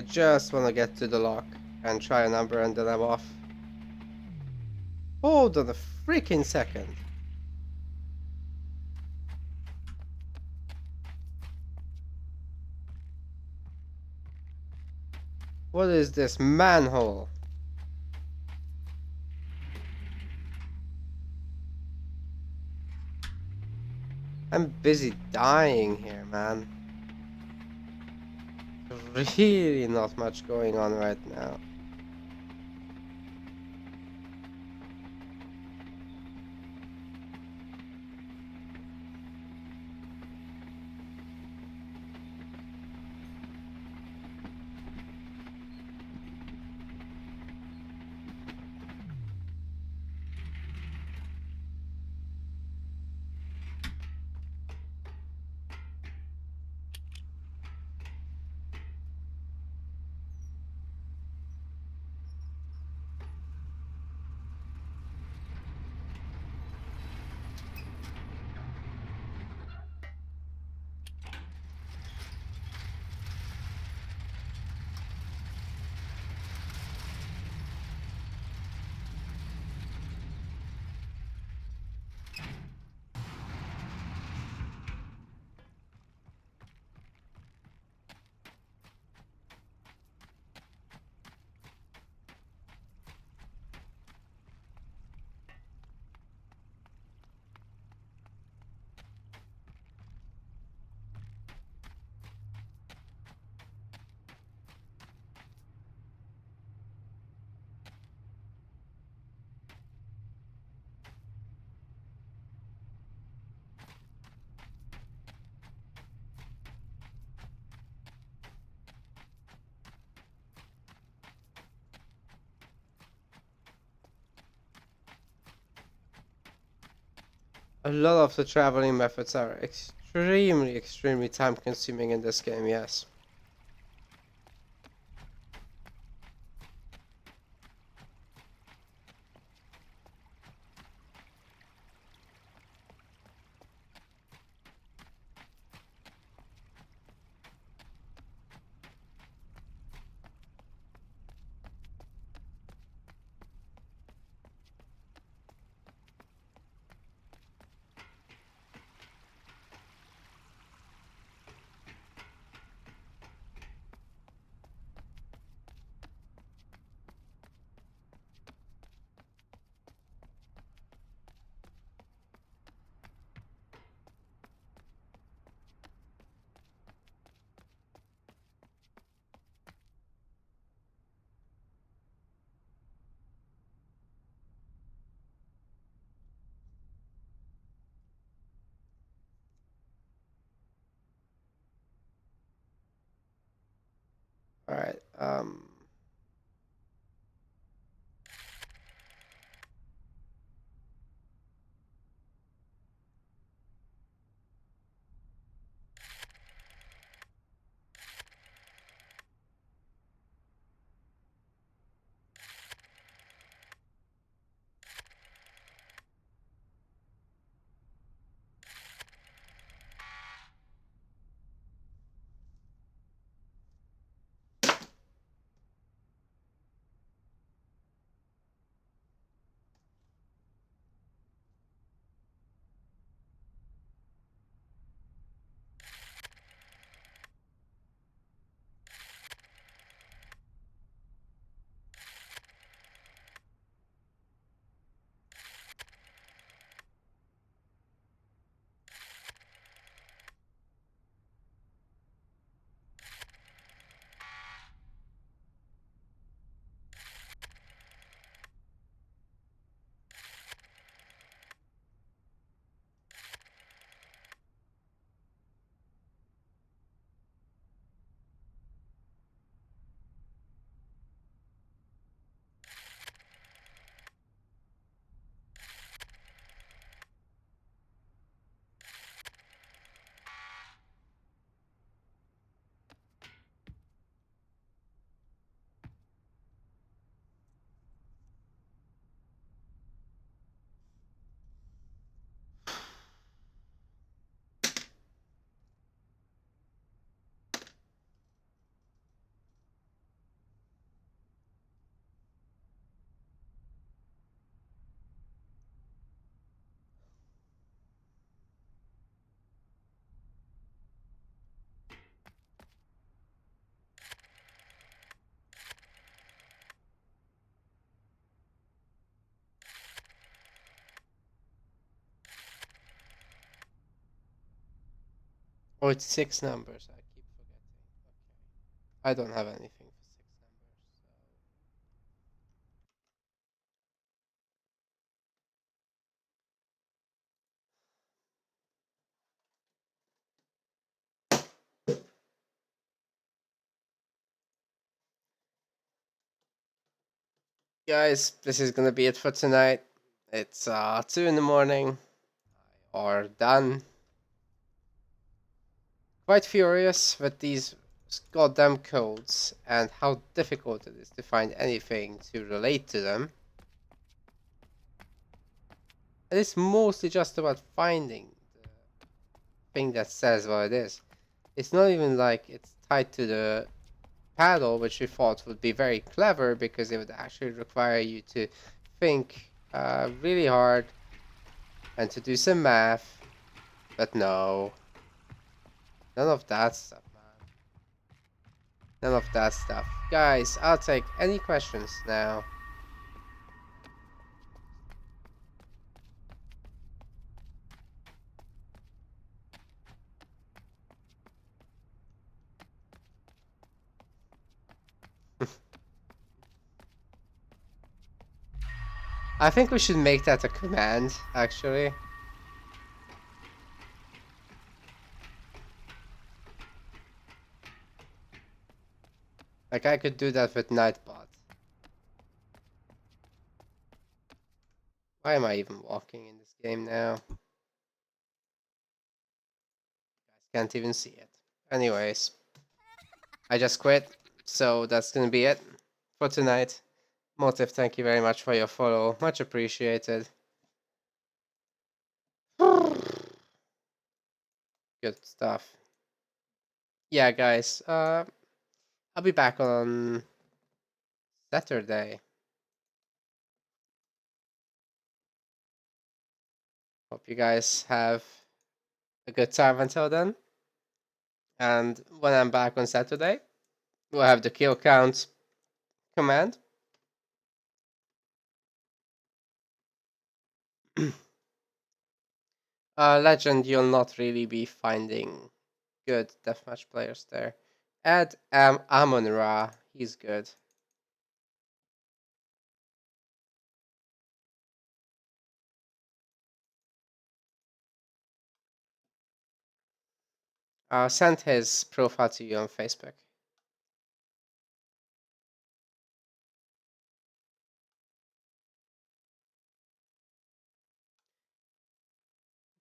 just want to get to the lock and try a number, and then I'm off. Hold on a freaking second. What is this manhole? I'm busy dying here, man. Really not much going on right now. A lot of the traveling methods are extremely time consuming in this game, yes. Alright, Oh, it's six numbers. I keep forgetting. Okay. I don't have anything for six numbers. Guys, this is gonna be it for tonight. It's 2 in the morning. Are done. Quite furious with these goddamn codes and how difficult it is to find anything to relate to them. And it's mostly just about finding the thing that says what it is. It's not even like it's tied to the paddle, which we thought would be very clever because it would actually require you to think really hard and to do some math. But no, none of that stuff, man. None of that stuff. Guys, I'll take any questions now. I think we should make that a command, actually. Like, I could do that with Nightbot. Why am I even walking in this game now? Guys can't even see it. Anyways, I just quit, so that's gonna be it for tonight. Motive, thank you very much for your follow. Much appreciated. Good stuff. Yeah, guys, I'll be back on Saturday. Hope you guys have a good time until then. And when I'm back on Saturday, we'll have the kill count command. Legend, you'll not really be finding good deathmatch players there. Add Amon Ra, he's good. Send his profile to you on Facebook.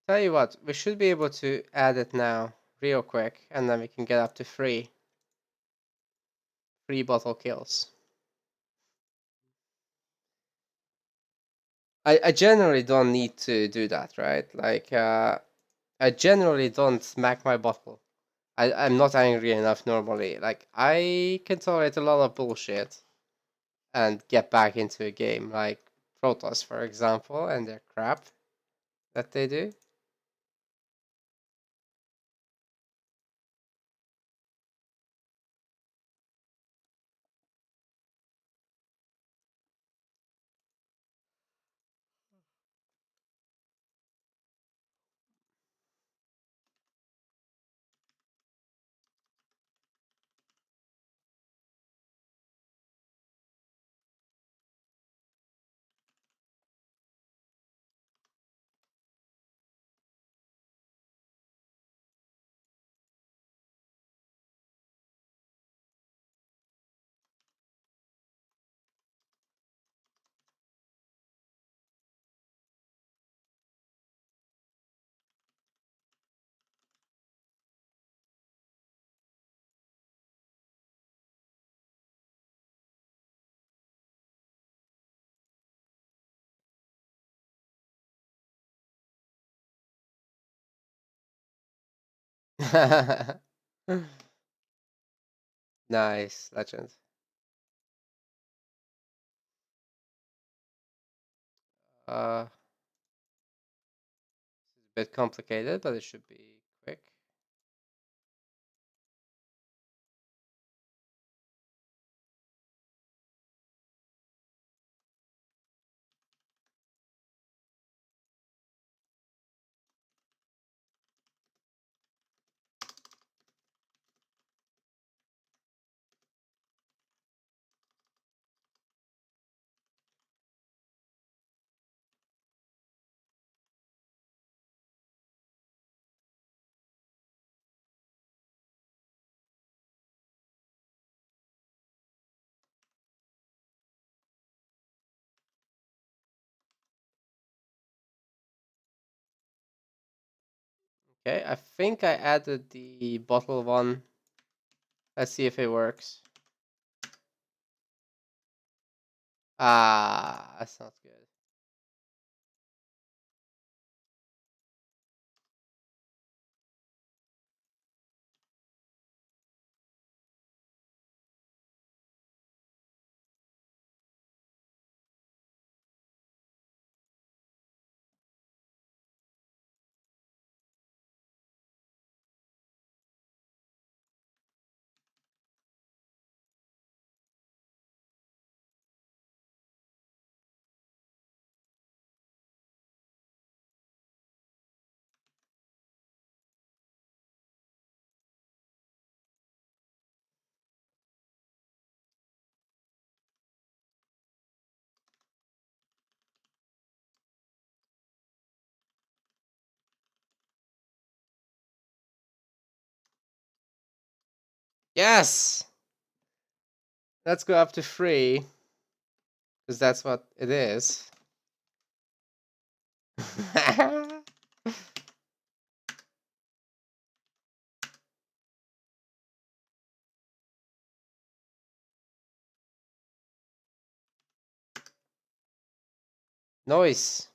Tell you what, we should be able to add it now, real quick, and then we can get up to three bottle kills. I generally don't need to do that, right? Like, I generally don't smack my bottle. I'm not angry enough normally. Like, I can tolerate a lot of bullshit and get back into a game, like Protoss, for example, and their crap that they do. Nice, legend. This is a bit complicated, but it should be quick. Okay, I think I added the bottle one. Let's see if it works. Ah, that's not good. Yes! Let's go up to 3, because that's what it is. Noise.